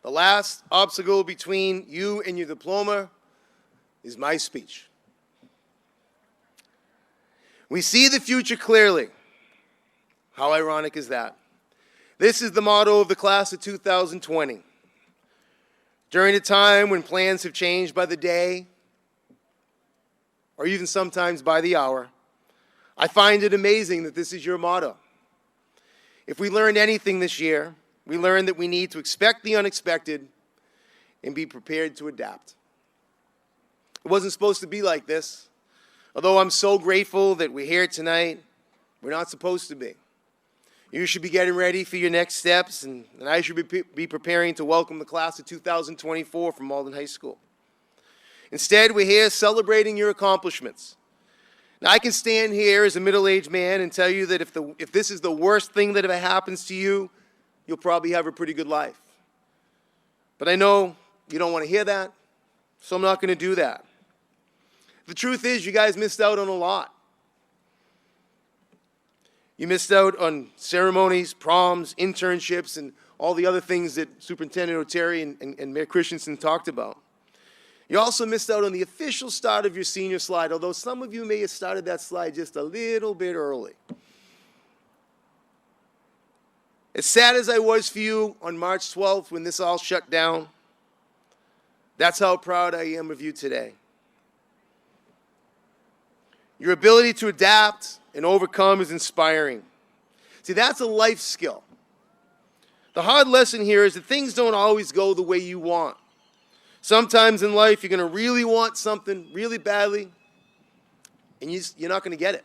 The last obstacle between you and your diploma is my speech. We see the future clearly. How ironic is that? This is the motto of the class of 2020. During a time when plans have changed by the day, or even sometimes by the hour, I find it amazing that this is your motto. If we learned anything this year, we learned that we need to expect the unexpected and be prepared to adapt. It wasn't supposed to be like this. Although I'm so grateful that we're here tonight, we're not supposed to be. You should be getting ready for your next steps, and I should be preparing to welcome the class of 2024 from Malden High School. Instead, we're here celebrating your accomplishments. Now, I can stand here as a middle-aged man and tell you that if this is the worst thing that ever happens to you, you'll probably have a pretty good life. But I know you don't want to hear that, so I'm not going to do that. The truth is, you guys missed out on a lot. You missed out on ceremonies, proms, internships, and all the other things that Superintendent Orator and Mayor Christensen talked about. You also missed out on the official start of your senior slide, although some of you may have started that slide just a little bit early. As sad as I was for you on March 12th when this all shut down, that's how proud I am of you today. Your ability to adapt and overcome is inspiring. See, that's a life skill. The hard lesson here is that things don't always go the way you want. Sometimes in life, you're going to really want something really badly, and you're not going to get it.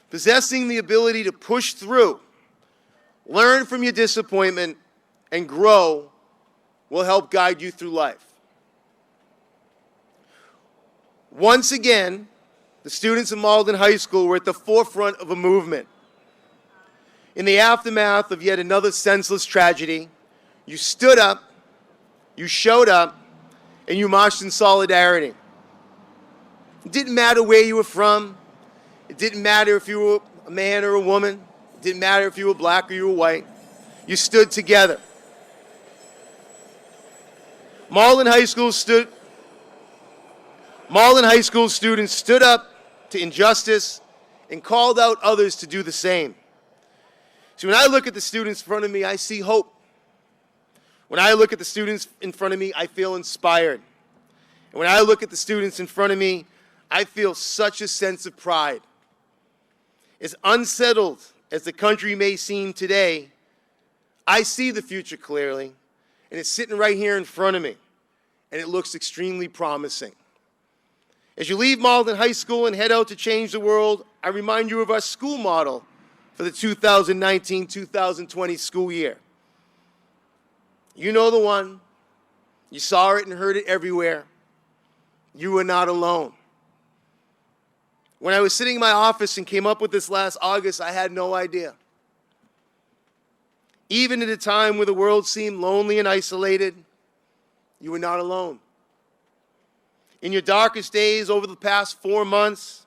Possessing the ability to push through, learn from your disappointment, and grow will help guide you through life. Once again, the students of Malden High School were at the forefront of a movement. In the aftermath of yet another senseless tragedy, you stood up, you showed up, and you marched in solidarity. It didn't matter where you were from. It didn't matter if you were a man or a woman. It didn't matter if you were black or you were white. You stood together. Malden High School students stood up to injustice and called out others to do the same. So when I look at the students in front of me, I see hope. When I look at the students in front of me, I feel inspired. And when I look at the students in front of me, I feel such a sense of pride. As unsettled as the country may seem today, I see the future clearly, and it's sitting right here in front of me, and it looks extremely promising. As you leave Malden High School and head out to change the world, I remind you of our school model for the 2019-2020 school year. You know the one. You saw it and heard it everywhere. You are not alone. When I was sitting in my office and came up with this last August, I had no idea. Even at a time where the world seemed lonely and isolated, you were not alone. In your darkest days over the past 4 months,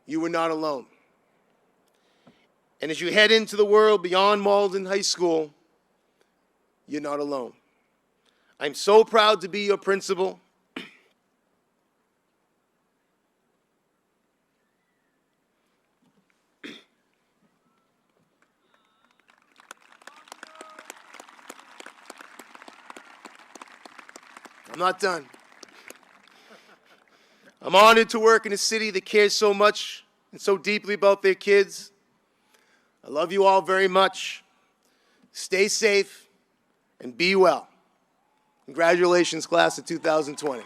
you were not alone. And as you head into the world beyond Malden High School, you're not alone. I'm so proud to be your principal. I'm not done. I'm honored to work in a city that cares so much and so deeply about their kids. I love you all very much. Stay safe and be well. Congratulations, class of 2020.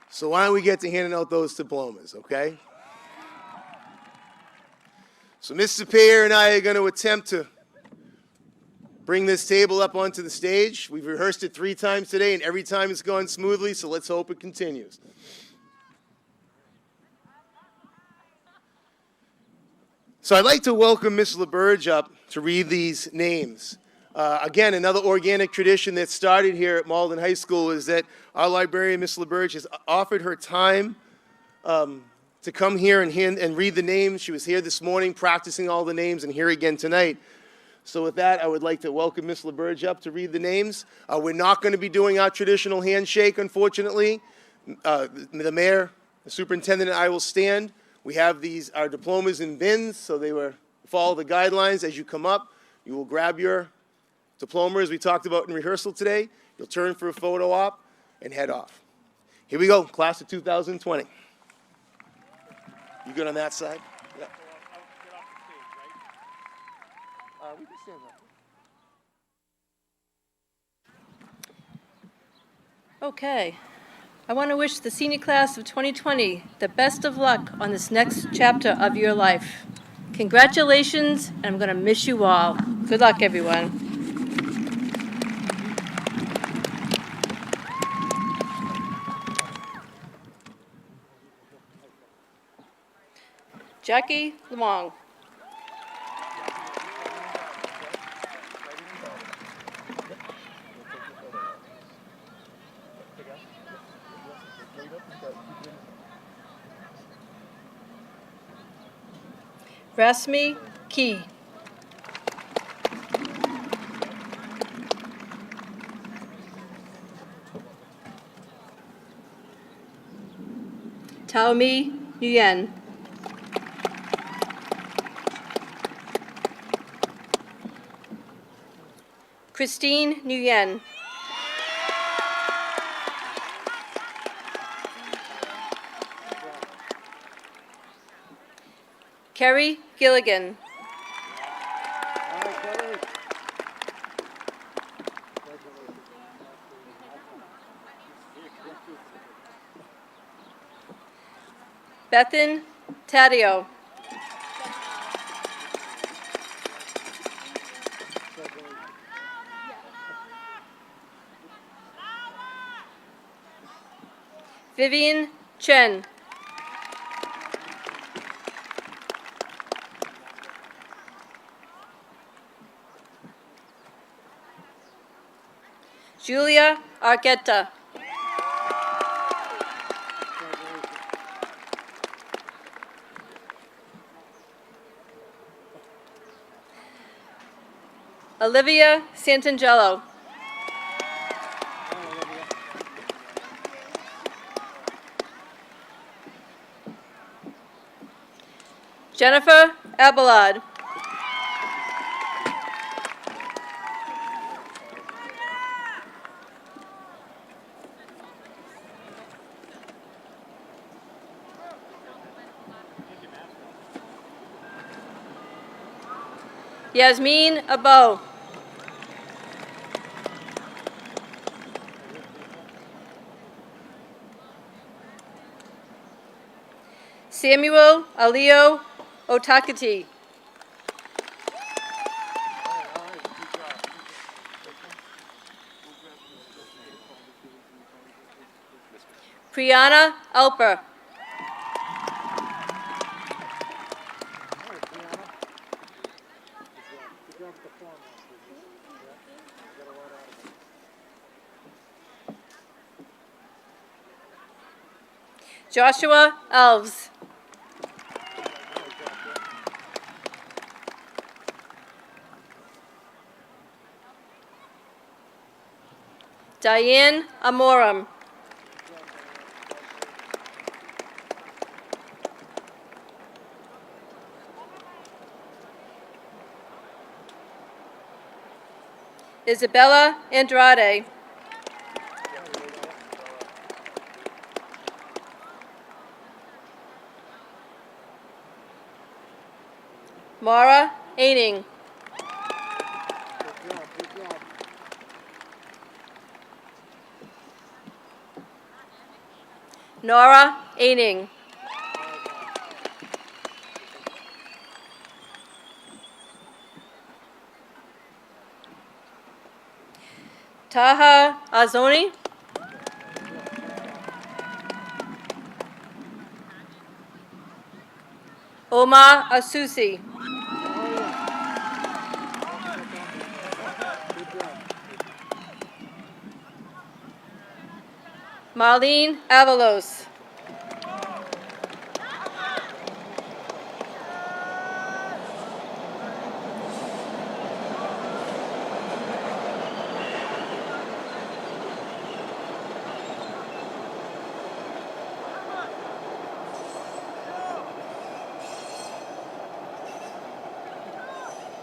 So why don't we get to handing out those diplomas, okay? So Mr. Payer and I are going to attempt to bring this table up onto the stage. We've rehearsed it 3 times today, and every time it's gone smoothly, so let's hope it continues. So I'd like to welcome Ms. LaBerge up to read these names. Again, another organic tradition that started here at Malden High School is that our librarian, Ms. LaBerge, has offered her time to come here and read the names. She was here this morning practicing all the names and here again tonight. So with that, I would like to welcome Ms. LaBerge up to read the names. We're not going to be doing our traditional handshake, unfortunately. The mayor, the superintendent, and I will stand. We have our diplomas in bins, so they follow the guidelines. As you come up, you will grab your diploma, as we talked about in rehearsal today. You'll turn for a photo op and head off. Here we go, class of 2020. You good on that side? Yeah. We can stand up. Okay. I want to wish the senior class of 2020 the best of luck on this next chapter of your life. Congratulations, and I'm going to miss you all. Good luck, everyone. Jackie Lamong. Rasmi Key. Taomi Nguyen. Christine Nguyen. Kerry Gilligan. Bethan Taddeo. Vivian Chen. Julia Arqueta. Olivia Santangelo. Jennifer Abelard. Yasmin Abo. Samuel Alio Otakati. Priyana Alper. Joshua Alves. Diane Amorum. Isabella Andrade. Mara Aining. Nora Aining. Taha Azoni. Omar Asusi. Marlene Avalos.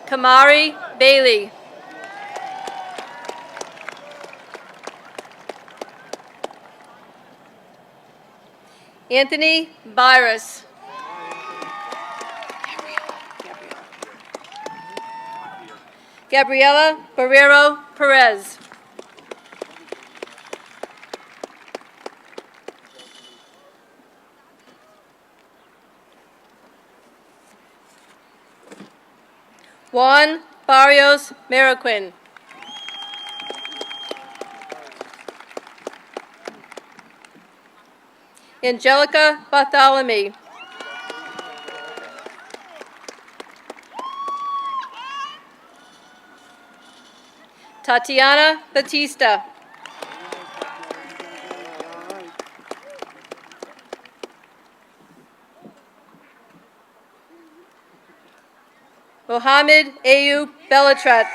Kamari Bailey. Anthony Virus. Gabriela Barrero Perez. Juan Barrios Mariquin. Angelica Bartholomew. Tatiana Batista. Mohammed Ayub Bellatrat.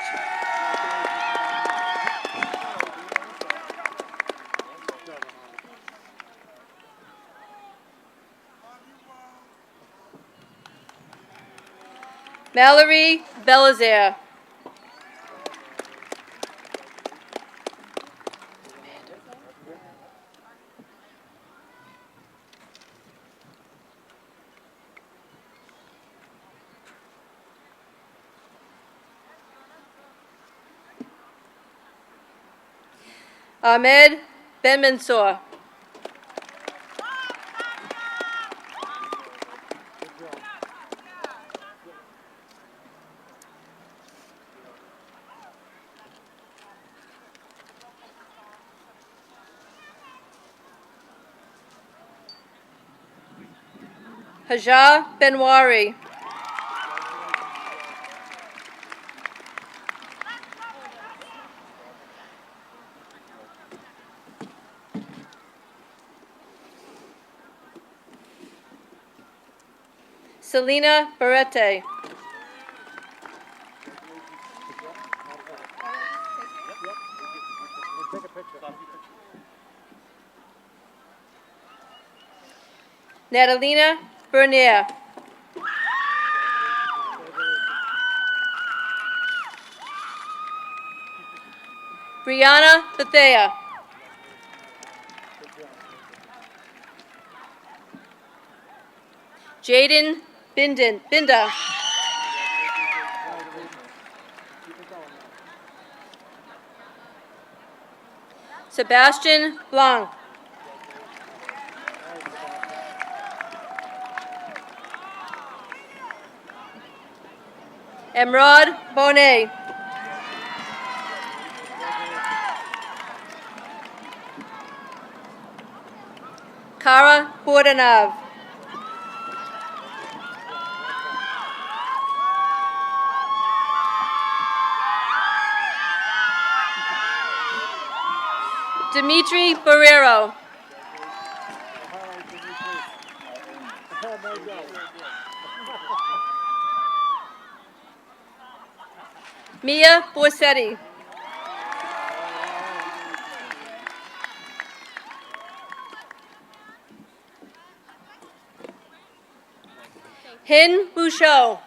Mallory Belizaire. Ahmed Ben Mansour. Hajar Benwari. Selena Barrette. Natalina Bernier. Brianna Bethea. Jaden Binda. Sebastian Blanc. Emrod Bonet. Kara Bordanov. Dimitri Barrero. Mia Borsetti. Hin Bouchot.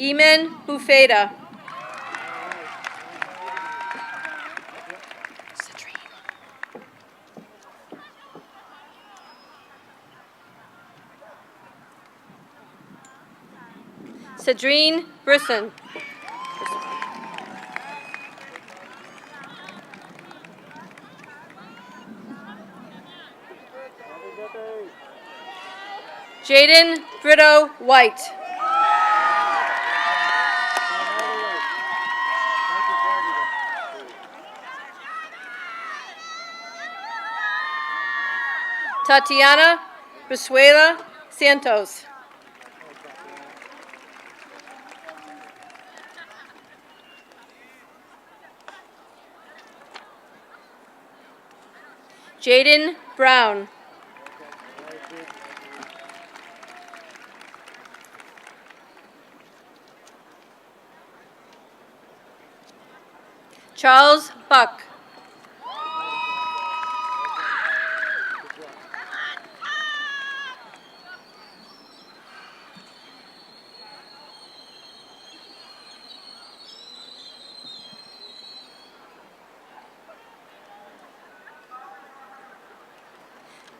Eamon Bufeda. Cedrine Brisson. Jaden Brito White. Tatiana Brisuela Santos. Jaden Brown. Charles Buck.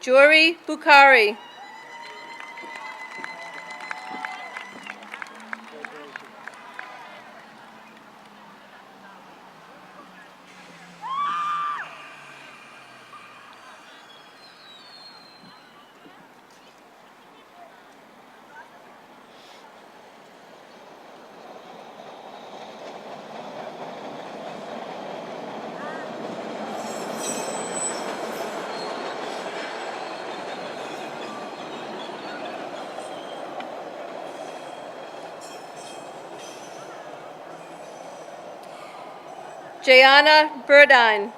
Jory Bukhari. Jayana Burdine.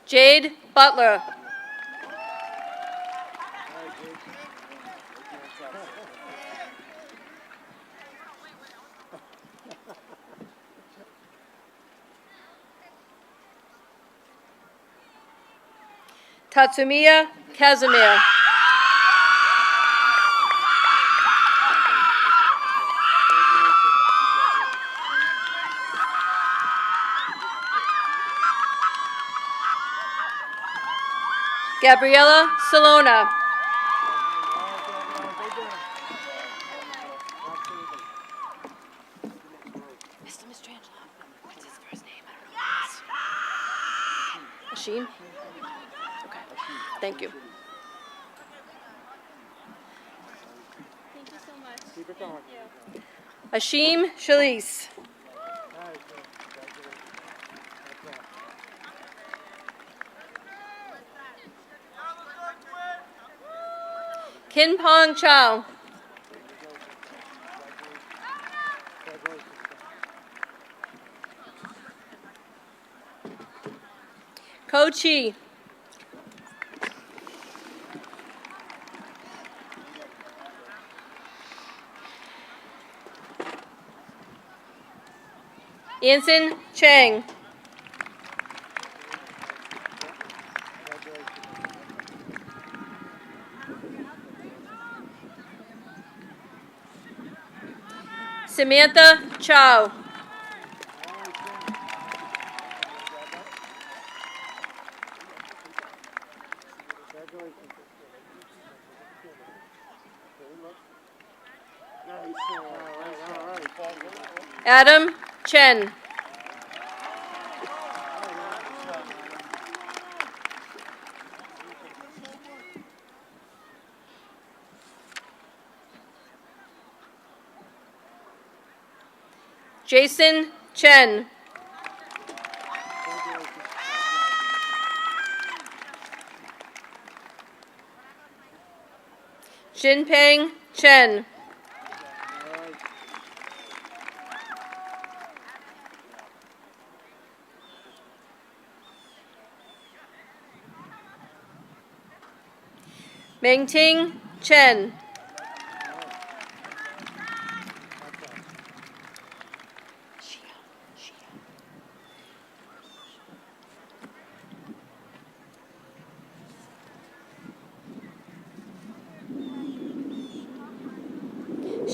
Jade Butler. Tatsumiya Casimir. Gabriella Salona. Mr. Mistrangelo. What's his first name? I don't know. Ashim? Okay. Thank you. Thank you so much. Keep it going. Ashim Shalise. Kin Pong Chow. Ko Chi. Anson Chang. Samantha Chow. Adam Chen. Jason Chen. Jinpeng Chen. Mengting Chen.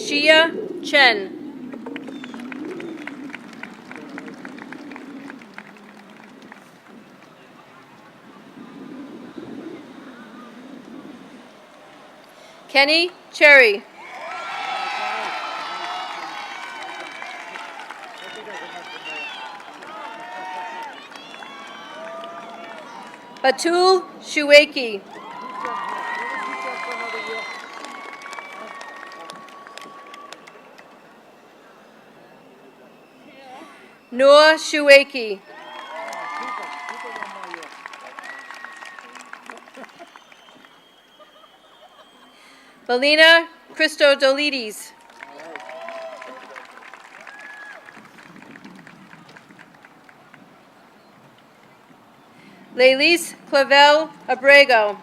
Shia Chen. Kenny Cherry. Batul Shueki. Noah Shueki. Belina Christodolides. Leilise Clavel Abrego.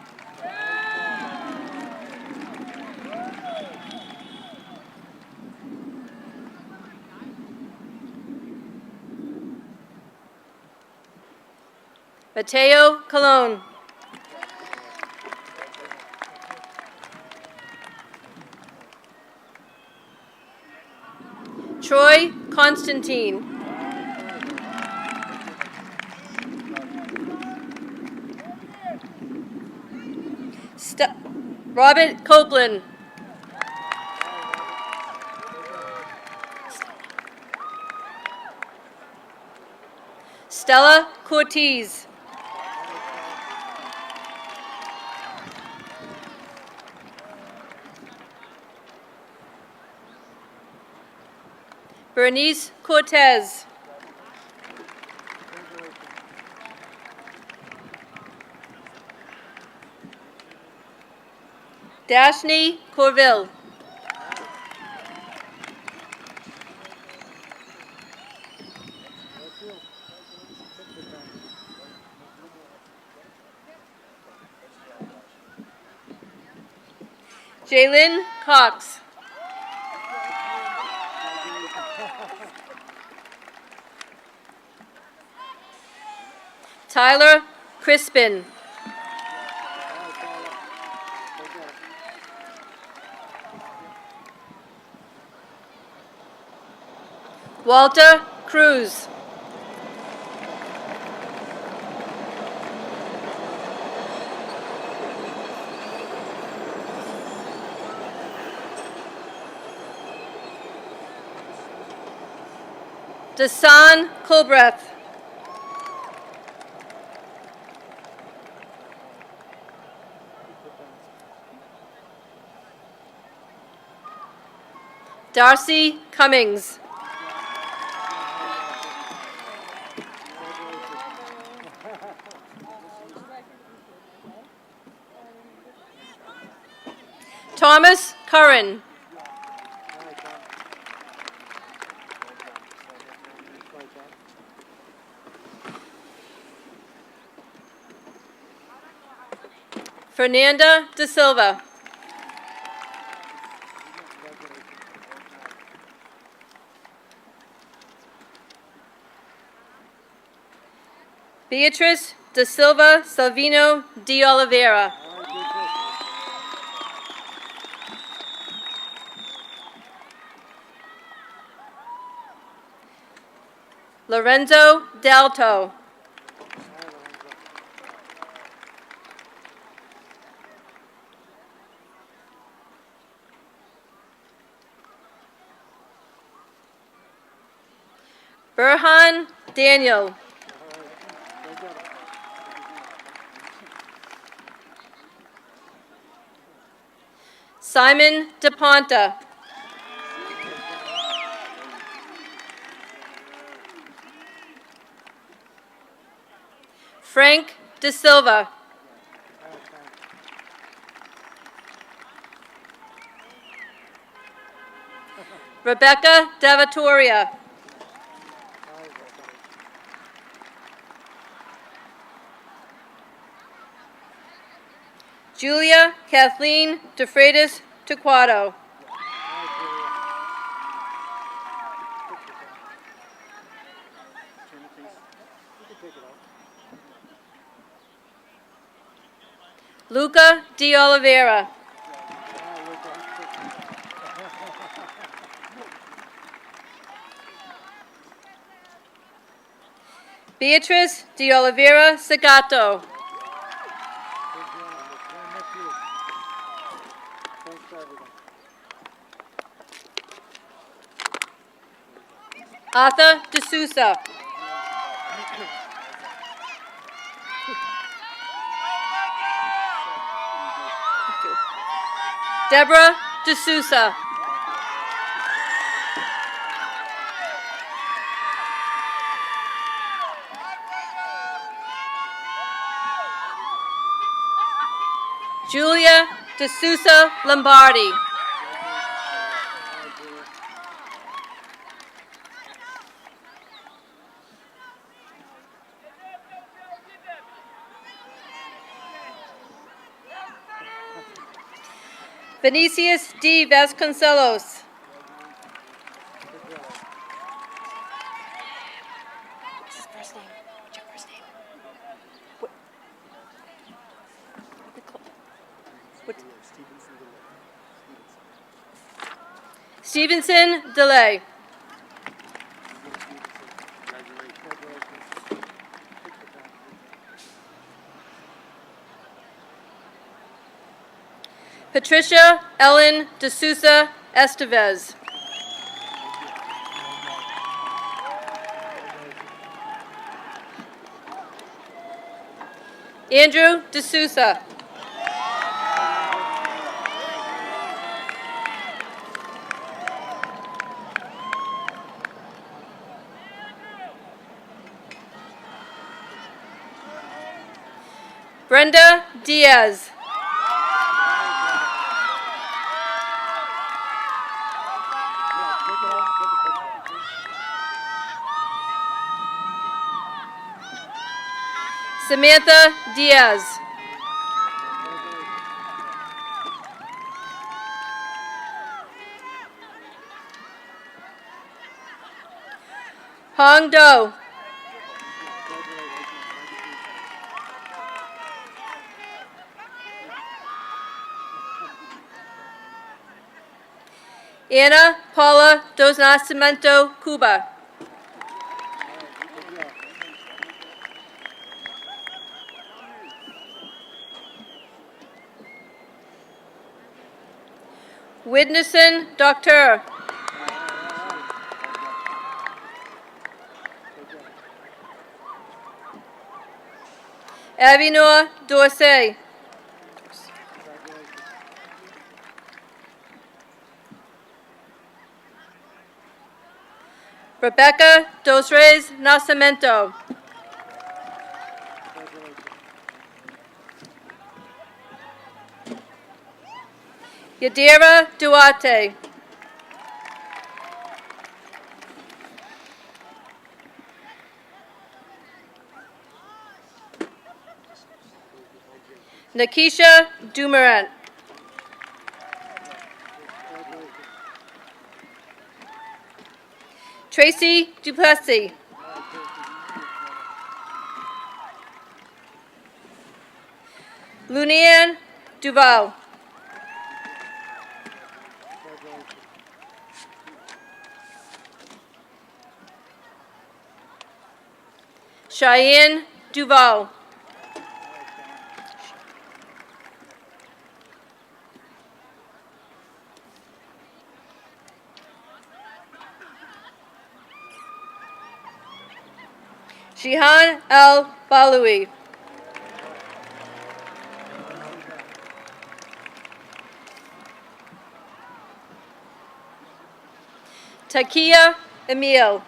Mateo Colon. Troy Constantine. Robert Copeland. Stella Cortez. Bernice Cortez. Dashni Corville. Jalen Cox. Tyler Crispin. Walter Cruz. Desan Kulbreth. Darcy Cummings. Thomas Curran. Fernanda De Silva. Beatrice De Silva Salvino de Oliveira. Lorenzo Dalto. Burhan Daniel. Simon DePonta. Frank De Silva. Rebecca Davatoria. Julia Kathleen DeFreitas Torquato. Luca De Oliveira. Beatrice de Oliveira Segato. Arthur De Sousa. Deborah De Sousa. Julia De Sousa Lombardi. Vinicius D. Vasconcelos. What's his first name? What's your first name? Stevenson DeLay. Patricia Ellen De Sousa Estevez. Andrew De Sousa. Brenda Diaz. Samantha Diaz. Hong Do. Ana Paula dos Nascimento Cuba. Widneson Doctor. Avinor Dorsey. Rebecca Dos Reis Nascimento. Yadira Duarte. Nakisha Dumarant. Tracy Duplessis. Lunian Duval. Cheyenne Duval. Shihan Al Baloui. Takia Emil.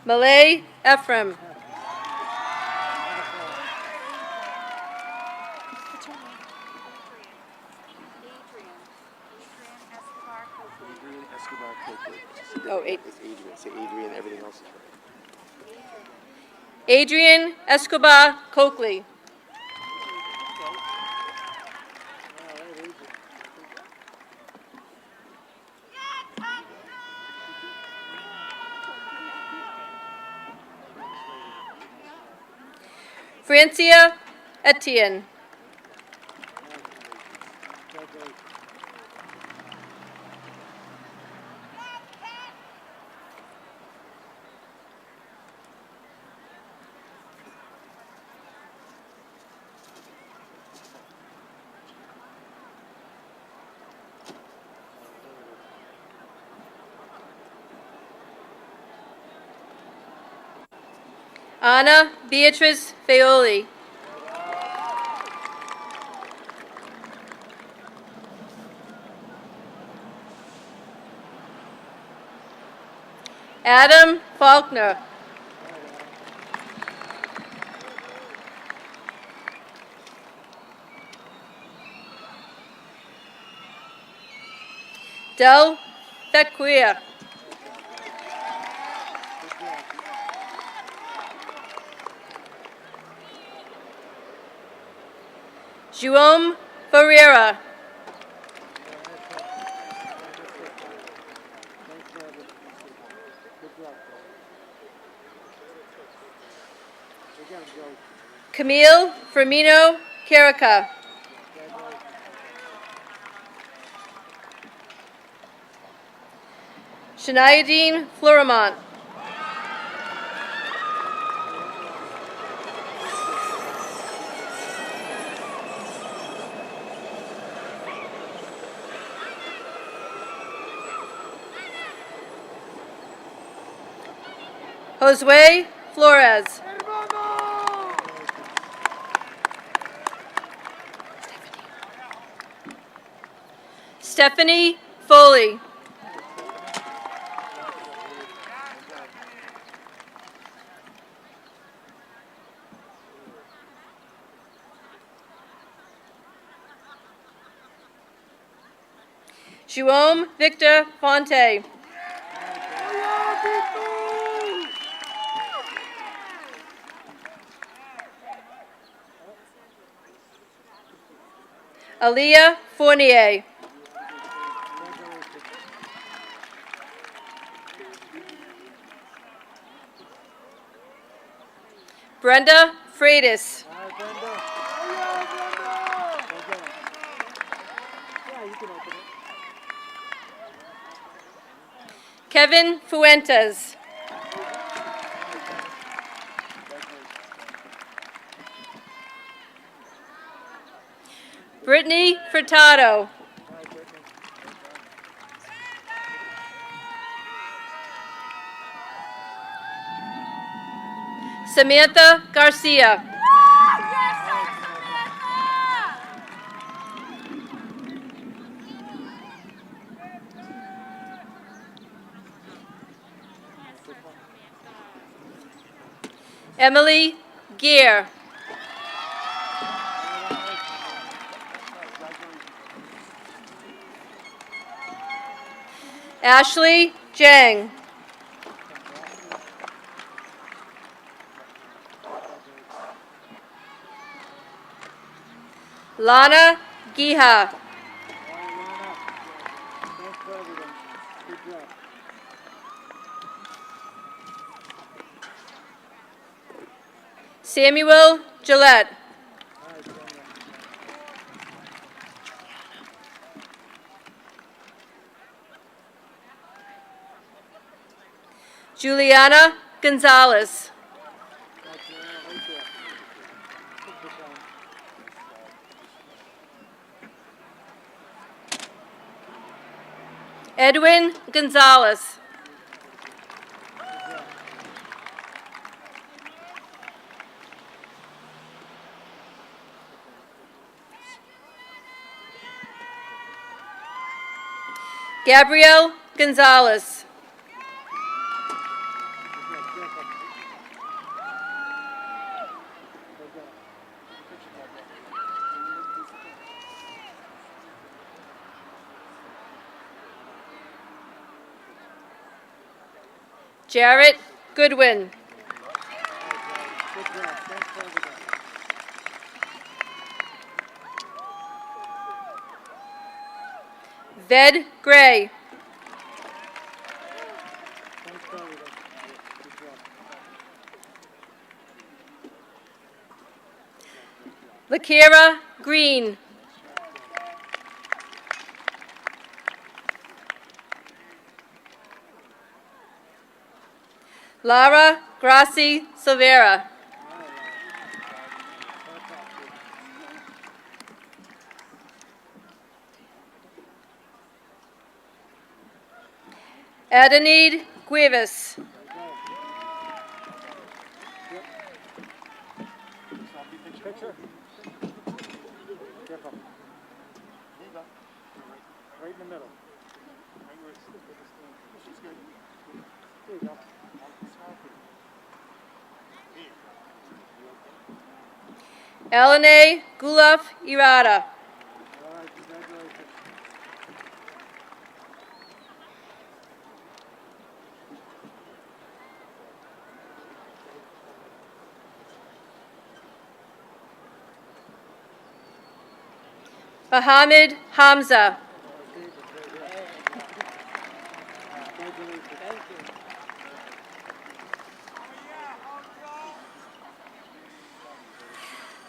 Malay Ephraim. Oh, It's Adrian. Say Adrian, everything else is right. Adrian Escobar Coakley. Francia Etienne. Anna Beatrice Feoli. Adam Faulkner. Del Fetquier. João Ferreira. Camille Firmino Carica. Shaniadine Florimont. Josue Flores. Stephanie Foley. João Victor Fonte. Aaliyah Fournier. Brenda Freitas. Kevin Fuentes. Brittany Furtado. Samantha Garcia. Emily Gear. Ashley Jang. Lana Giha. Samuel Gillette. Juliana Gonzalez. Edwin Gonzalez. Gabrielle Gonzalez. Jarrett Goodwin. Ved Gray. Lakira Green. Lara Grassi Silvera. Adenide Guivas. picture? Careful. Right in the middle. Right where it's she's good. There you go. Elena Gulaf Irada. All right, congratulations. Mohammed Hamza.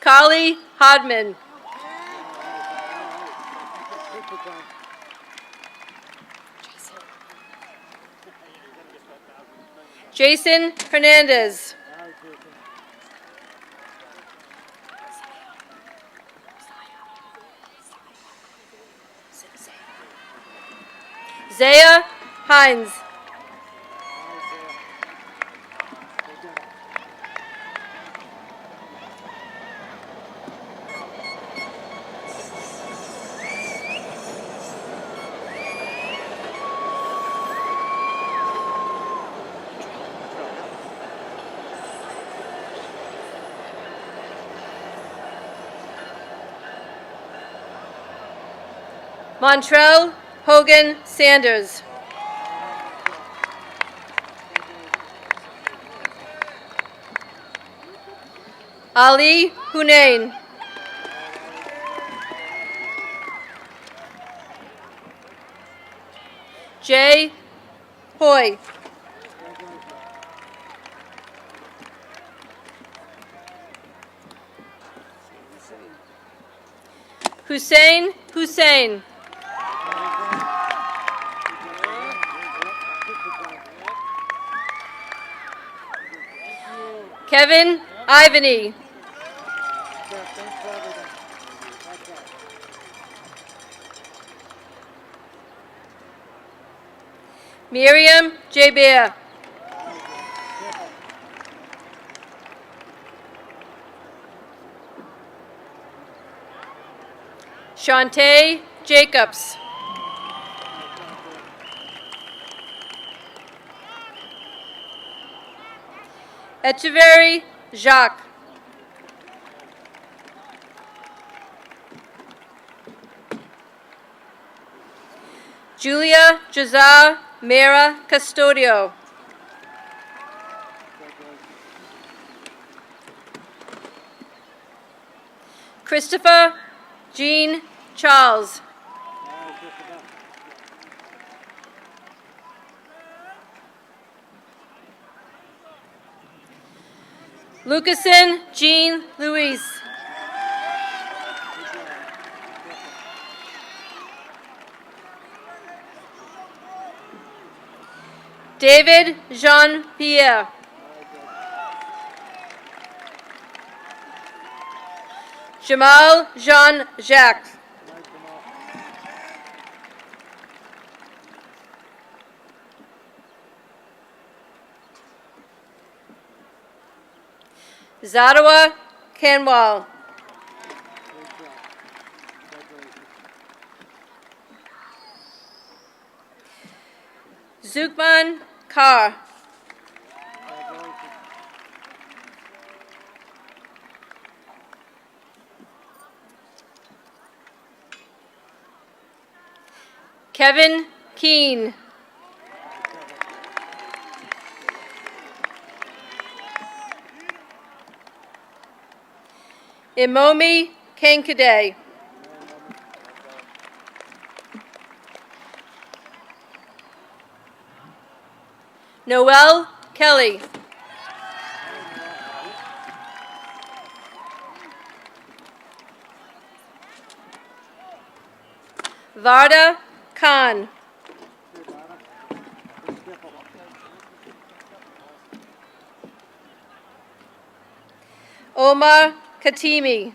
Carly Hodman. Jason Hernandez. Zaya Hines. Montrell Hogan Sanders. Ali Hunain. Jay Hoy. Hussein Hussein. Kevin Ivany. Miriam J. Bear. Shantae Jacobs. Echeverry Jacques. Julia Jazar Mera Custodio. Christopher Jean Charles. Lucasen Jean Louise. David Jean Pierre. Jamal Jean Jacques. Zadawa Canwall. Zukman Carr. Kevin Keane. Imomi Kankade. Noel Kelly. Varda Khan. Omar Katimi.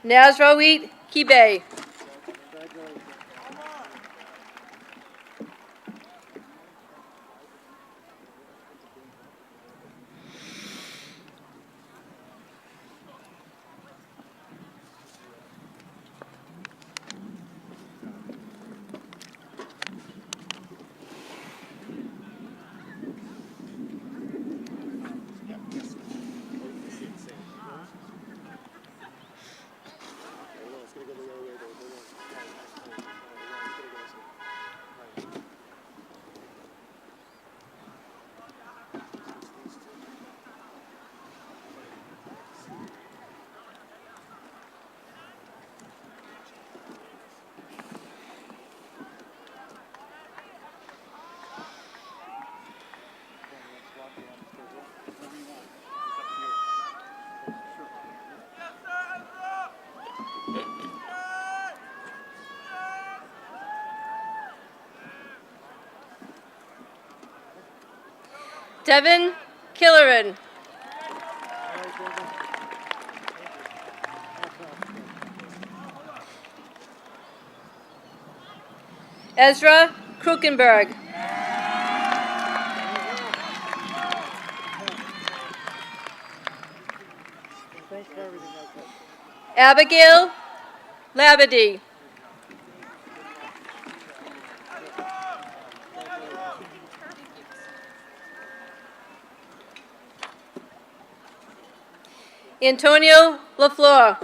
Nazrawit Kibe. Devin Killeran. Ezra Krukenberg. Abigail Labadie. Antonio LaFleur.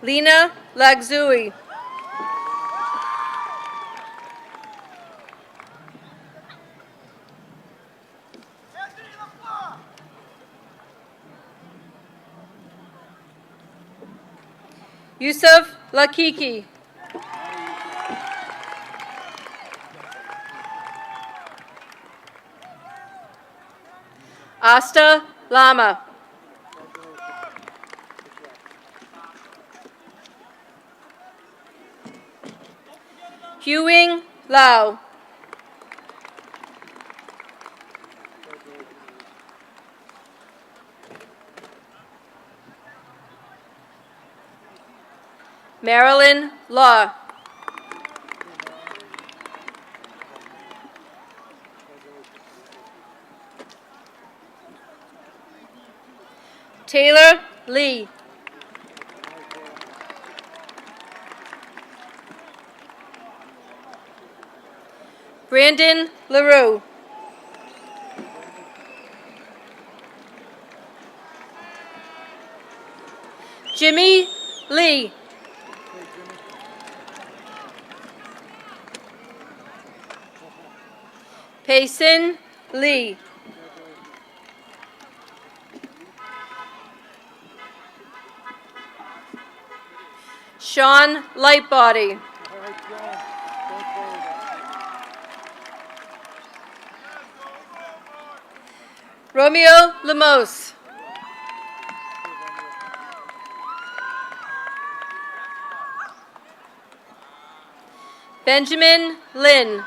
Lena Lagzui. Yusuf Lakiki. Asta Lama. Huing Lau. Marilyn Law. Taylor Lee. Brandon LaRue. Jimmy Lee. Payson Lee. Sean Lightbody. Romeo Lemos. Benjamin Lin.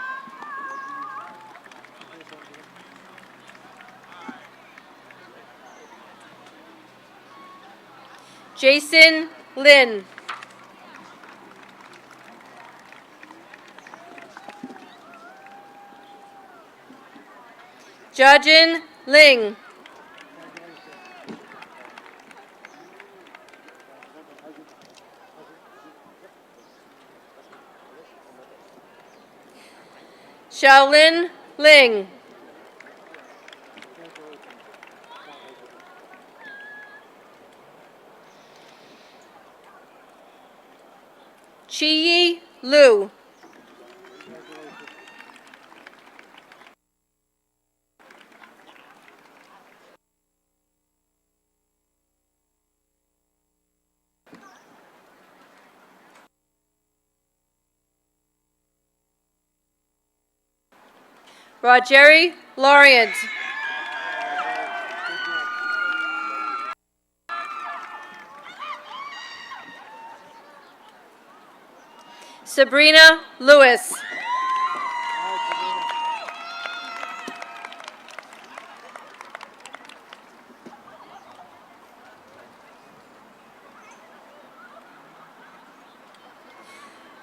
Jason Lin. Jajin Ling. Shaolin Ling. Chi Lu. Rogeri Laurent. Sabrina Lewis.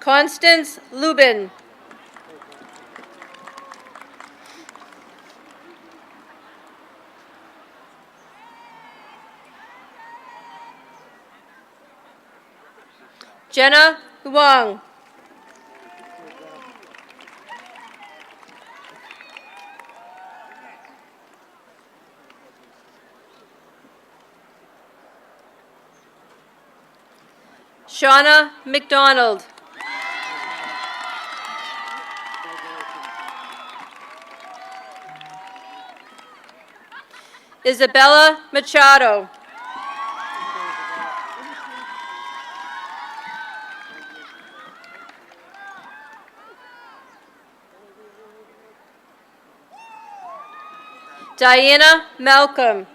Constance Lubin. Jenna Huang. Shauna McDonald. Isabella Machado. Diana Malcolm.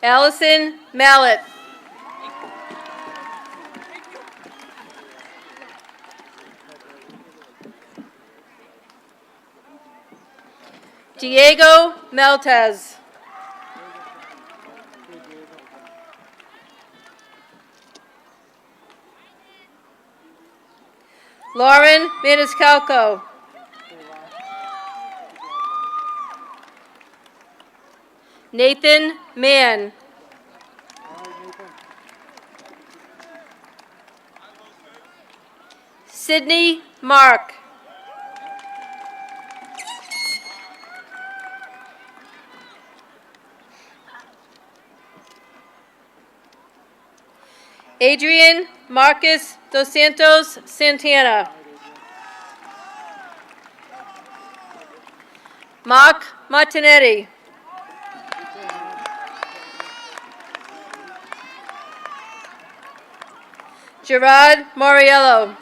Allison Mallett. Diego Meltez. Lauren Maniscalco. Nathan Mann. Sydney Mark. Adrian Marcus Dos Santos Santana. Mark Martinetti. Gerard Moriello.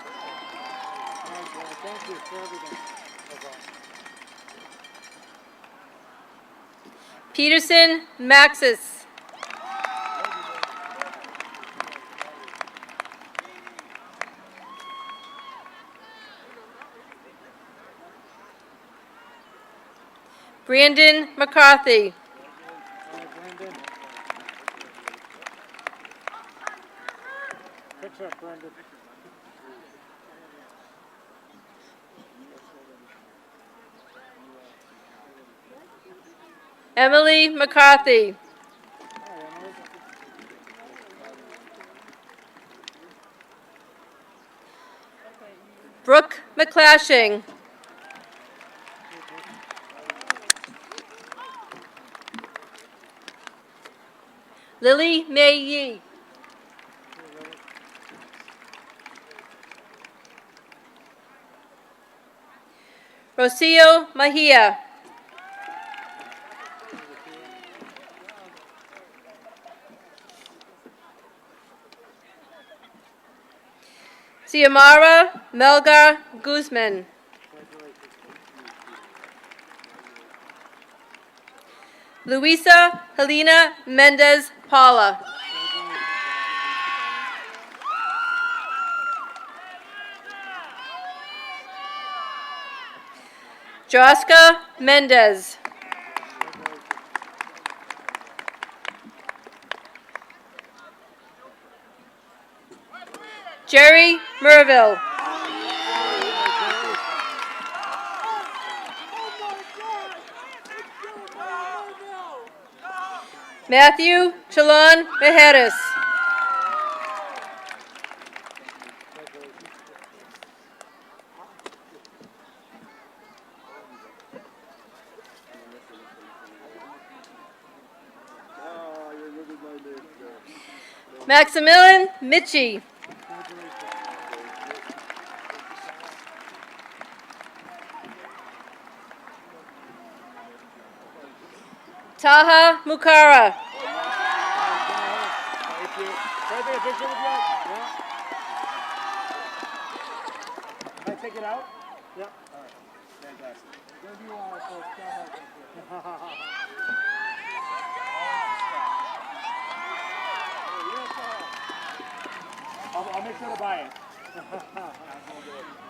Peterson Maxis. Brandon McCarthy. Emily McCarthy. Brooke McClashing. Lily May Yee. Rocio Mahia. Xiomara Melgar Guzman. Luisa Helena Mendez Paula. Joska Mendez. Jerry Merville. Matthew Chalon Mejeres. Maximilian Mitchie. Taha Mukara. Can I take it out? Yep. All right. Fantastic. Wherever you are, I'll make sure to buy it.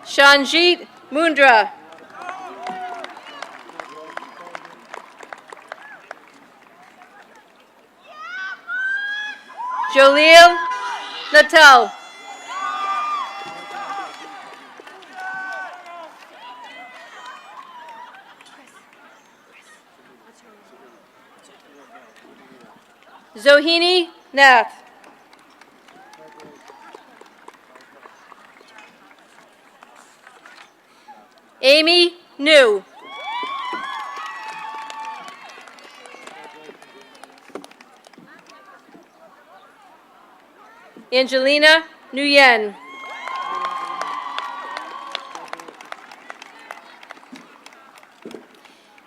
Shanjit Mundra. Jaleel Natal. Zohini Nath. Amy New. Angelina Nguyen.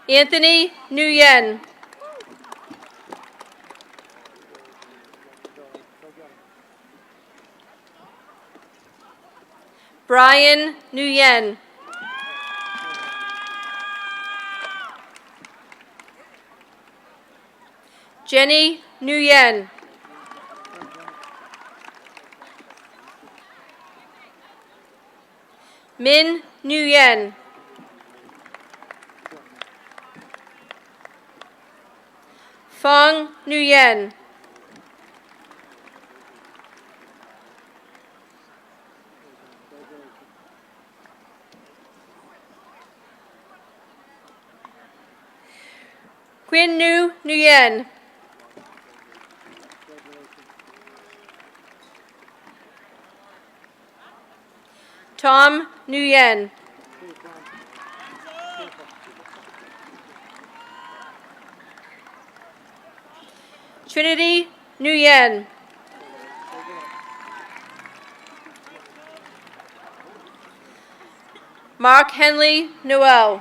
Anthony Nguyen. Brian Nguyen. Jenny Nguyen. Min Nguyen. Fong Nguyen. Quinn Nu Nguyen. Tom Nguyen. Trinity Nguyen. Mark Henley Noel.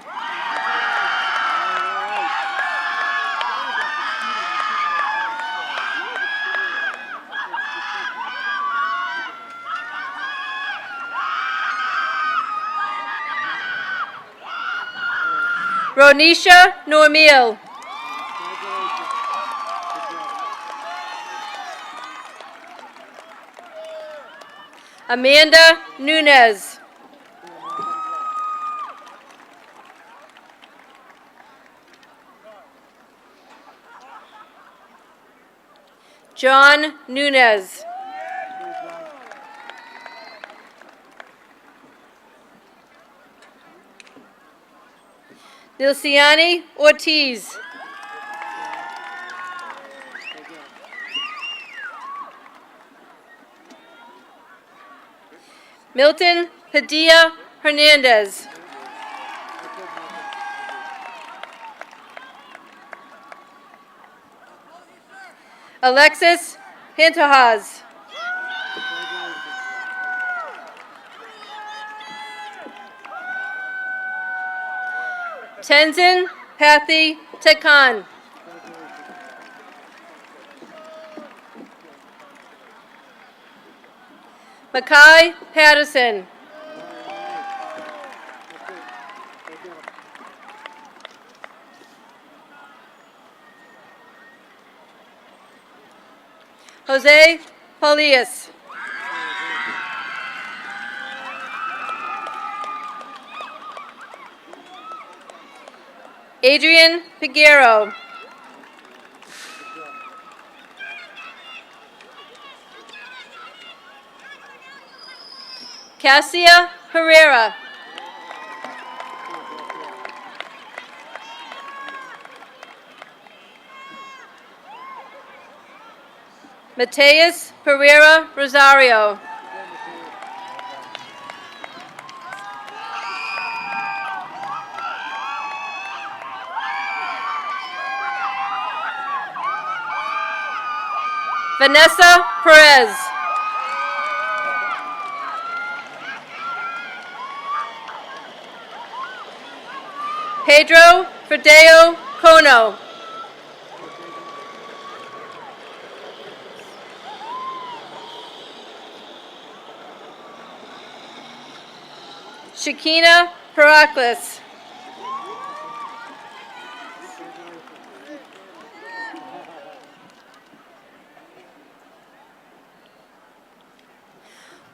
Ronisha Normil. Amanda Nunez. John Nunez. Nilciani Ortiz. Milton Padilla Hernandez. Alexis Pantojas. Tenzin Pathy Tekan. Makai Patterson. Jose Polias. Adrian Figuero. Cassia Herrera. Mateus Pereira Rosario. Vanessa Perez. Pedro Ferdeo Cono. Shakina Peraclis.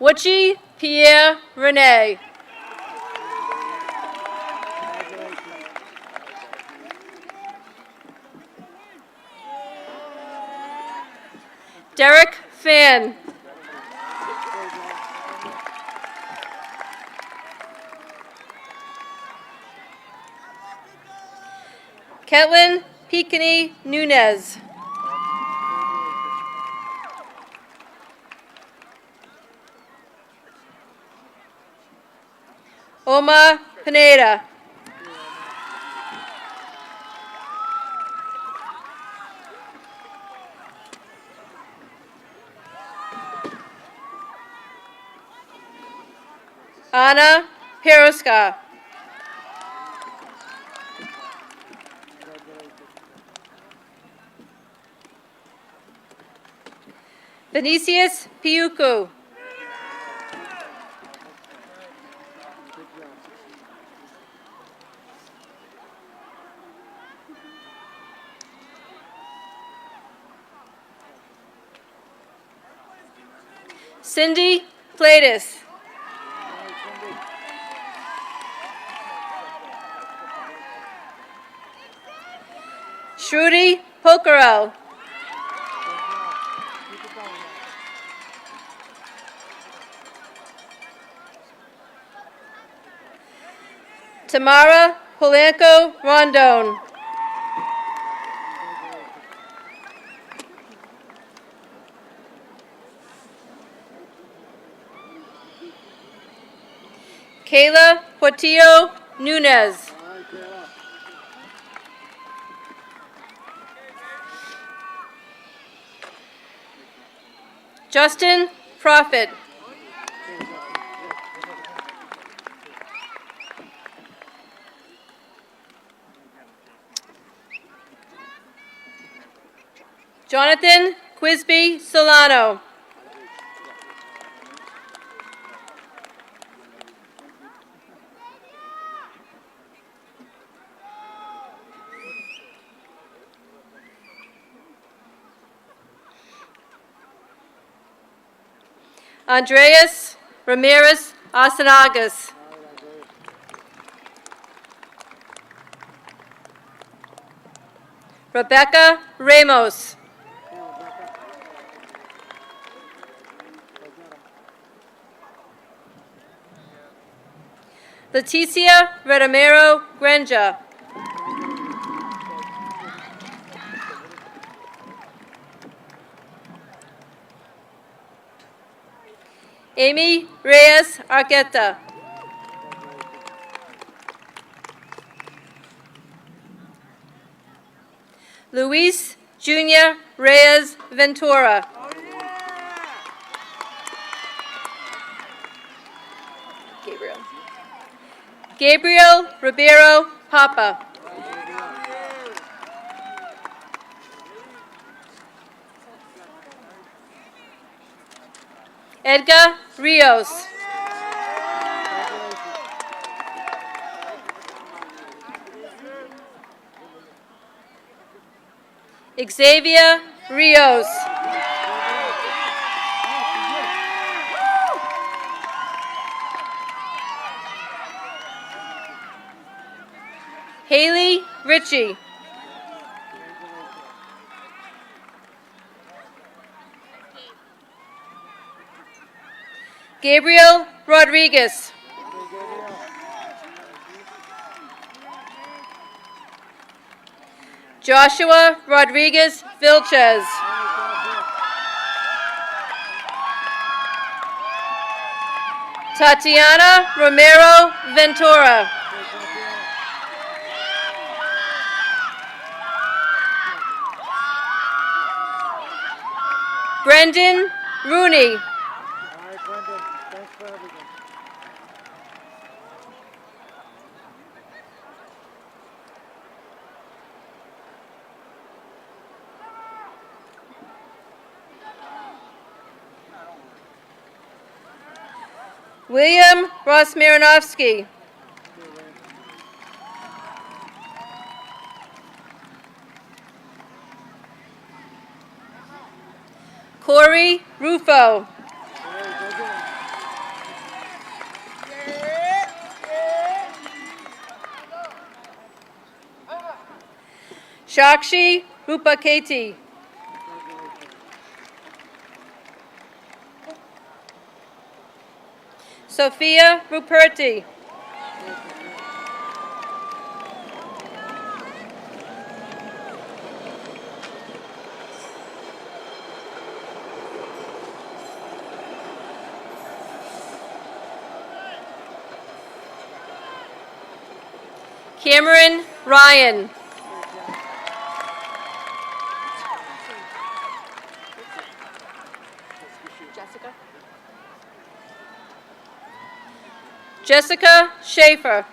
Wuchi Pierre Rene. Derek Fan. Ketlin Picani Nunez. Oma Pineda. Anna Peruska. Vinicius Piuku. Cindy Platis. Shruti Pokarel. Tamara Polanco Rondon. Kayla Portillo Nunez. Justin Prophet. Jonathan Quisby Solano. Andreas Ramirez Asanagas. Rebecca Ramos. Leticia Redamero Granja. Amy Reyes Arqueta. Luis Junior Reyes Ventura. Gabriel Ribeiro Papa. Edgar Rios. Xavier Rios. Haley Ritchie. Gabriel Rodriguez. Joshua Rodriguez Vilches. Tatiana Romero Ventura. Brendan Rooney. All right, Brendan, thanks for everything. William Rosmarinovsky. Corey Rufo. Shakshi Rupaketi. Sophia Ruperti. Cameron Ryan. Jessica Schaefer.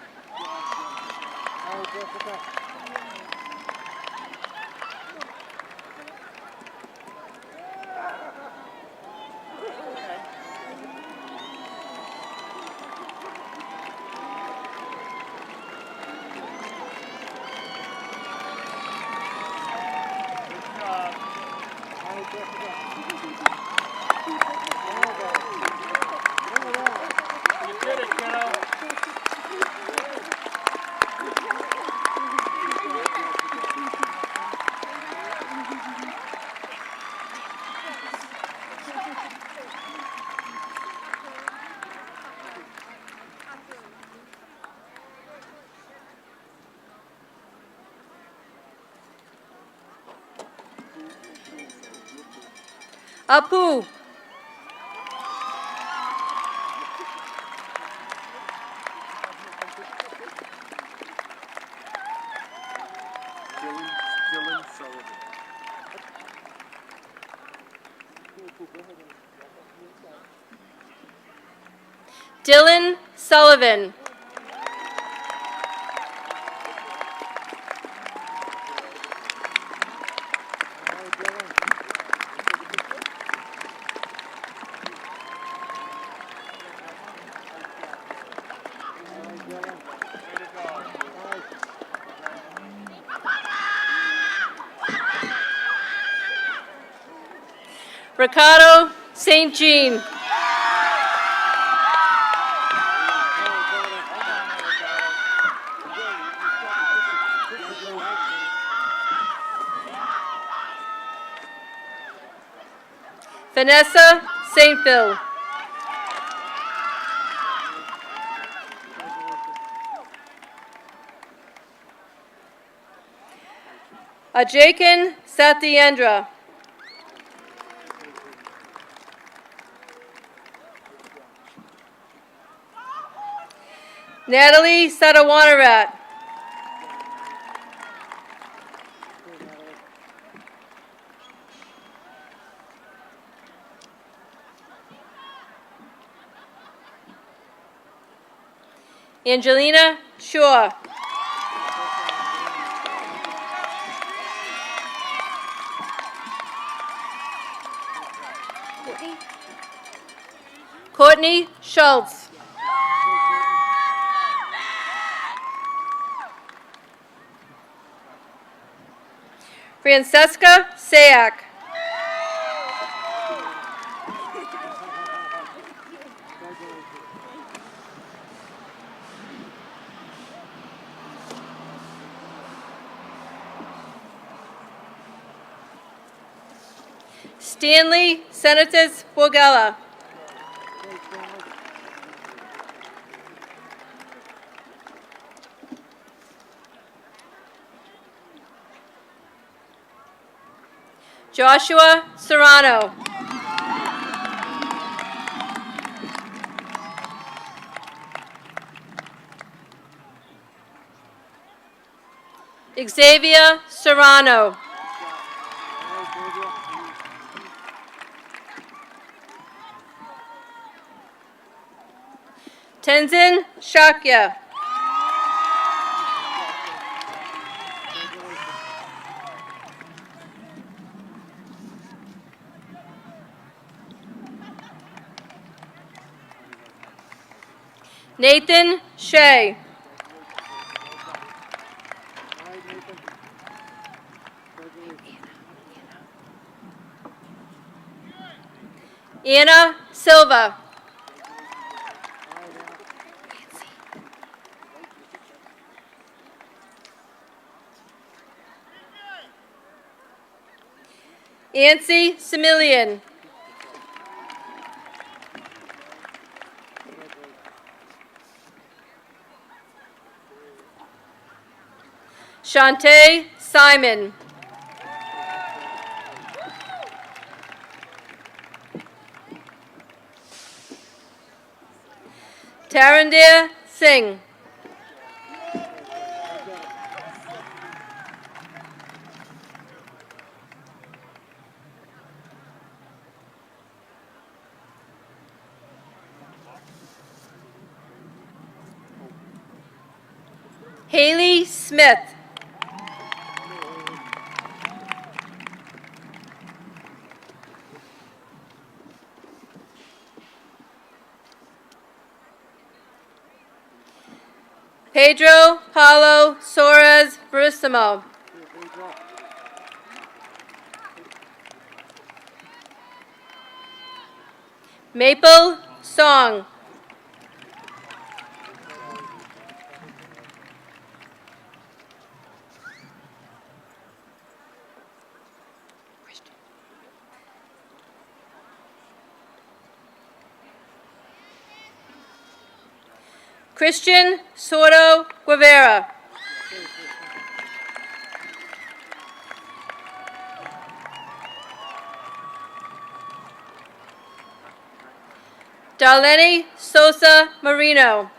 Apu. Dylan Sullivan. Ricardo St. Jean. Vanessa St. Phil. Ajakin Satyendra. Natalie Sadawanarat. Angelina Shaw. Courtney Schultz. Francesca Sayak. Stanley Senatus Borgella. Joshua Serrano. Xavier Serrano. Tenzin Shakya. Nathan Shea. Anna Silva. Nancy Similian. Shantae Simon. Tarandir Singh. Haley Smith. Pedro Paulo Soares Verissimo. Maple Song. Christian Soto Guevara. Darlene Sosa Marino.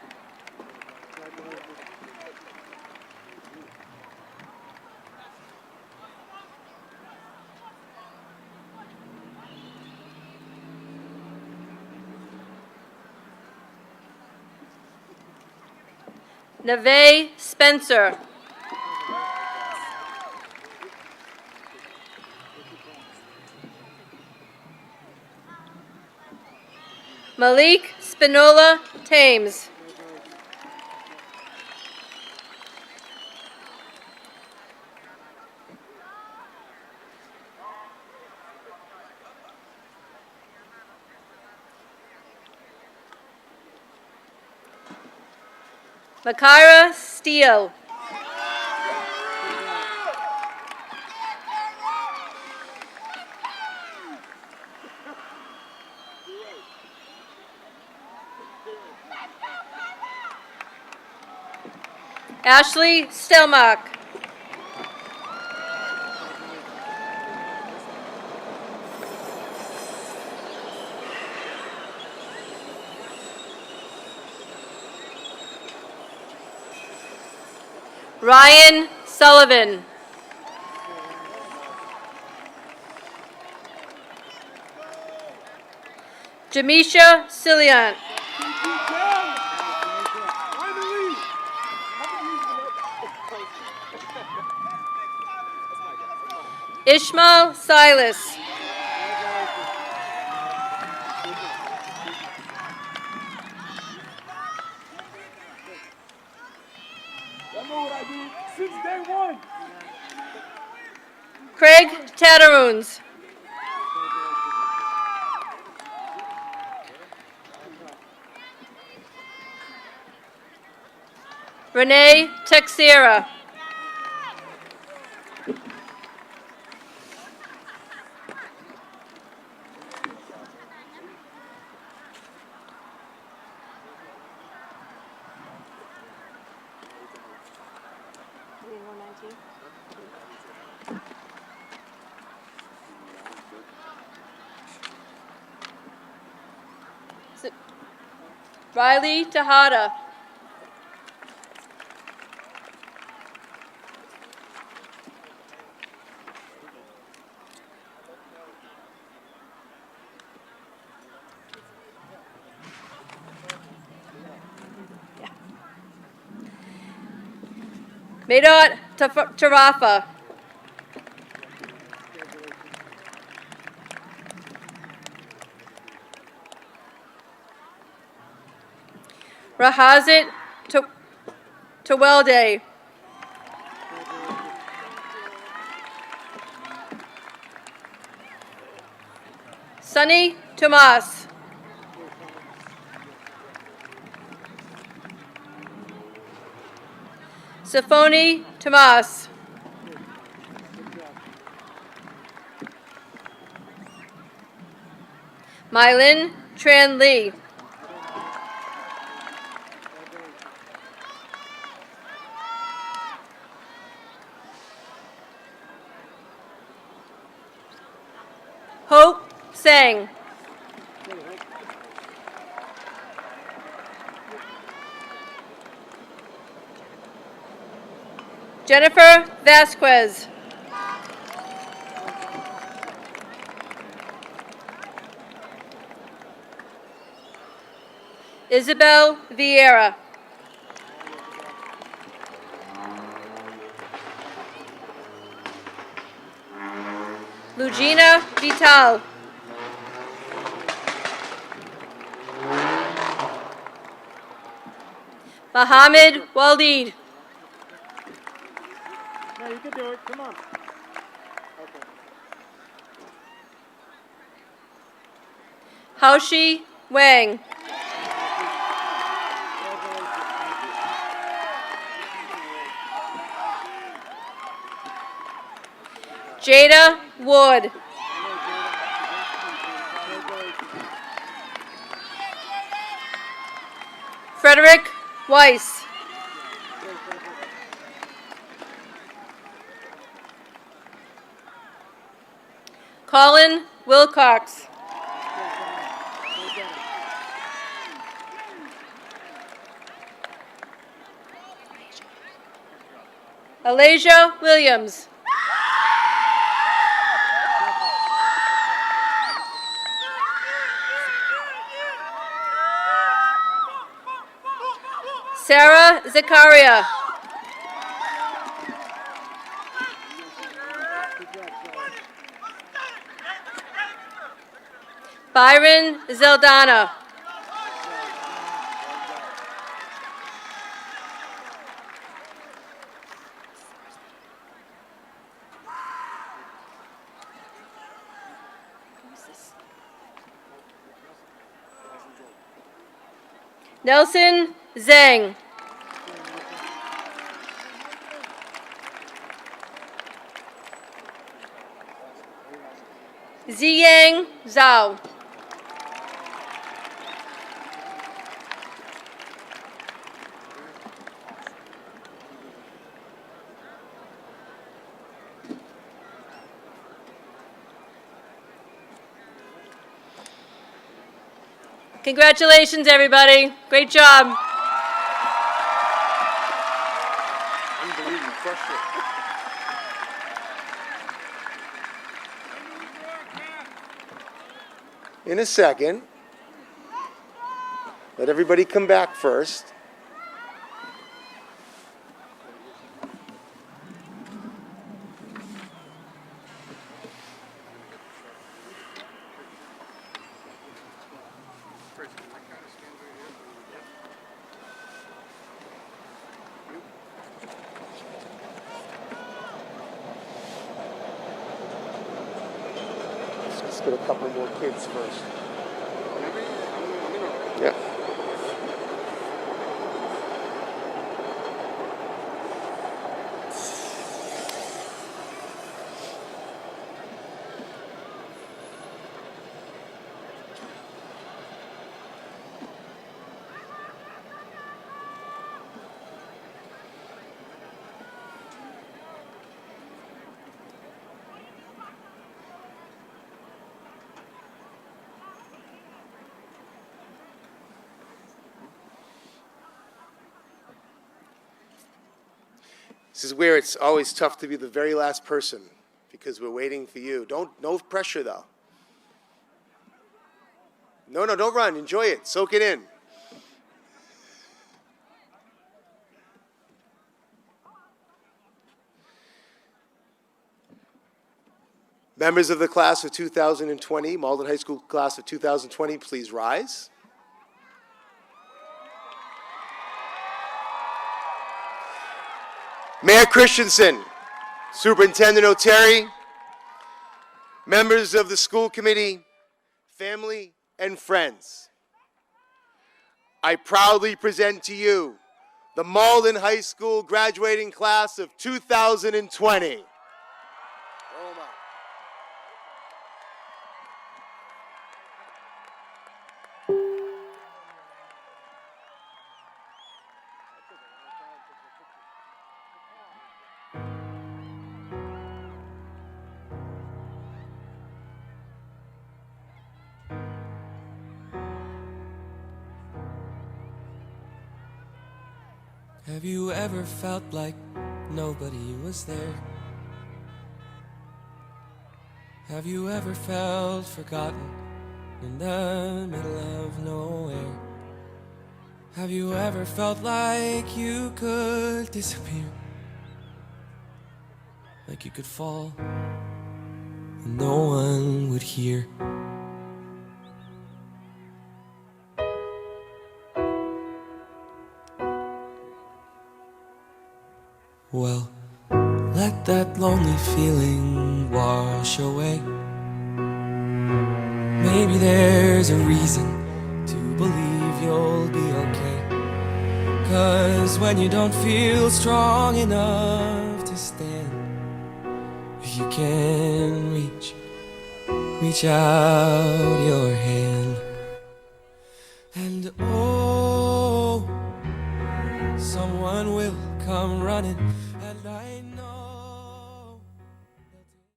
Neve Spencer. Malik Spinola Thames. Makara Steele. Ashley Stelmach. Ryan Sullivan. Jamisha Cilliant. Ishmael Silas. Since day one. Craig Tatteroons. Renee Texera. Riley Tejada. Medot Tarafa. Rahazit Tawelde. Sunny Tomas. Safoni Tomas. Mylin Tran Lee. Hope Sang. Jennifer Vasquez. Isabel Vieira. Lugina Vital. Mohammed Waldid. No, you can do it. Come on. Haoshi Wang. Jada Wood. Frederick Weiss. Colin Wilcox. Alasia Williams. Sarah Zakaria. Byron Zeldana. Nelson Zhang. Ziyang Zhao. Congratulations, everybody. Great job. Unbelievable, crushed it. In a second, let everybody come back first. Let's get a couple more kids first. Yeah. This is where it's always tough to be the very last person because we're waiting for you. No pressure though. No, don't run. Enjoy it. Soak it in. Members of the class of 2020, Malden High School class of 2020, please rise. Mayor Christensen, Superintendent O'Terry, members of the school committee, family, and friends, I proudly present to you the Malden High School graduating class of 2020. Have you ever felt like nobody was there? Have you ever felt forgotten in the middle of nowhere? Have you ever felt like you could disappear? Like you could fall and no one would hear. Well, let that lonely feeling wash away. Maybe there's a reason to believe you'll be okay. 'Cause when you don't feel strong enough to stand, if you can reach out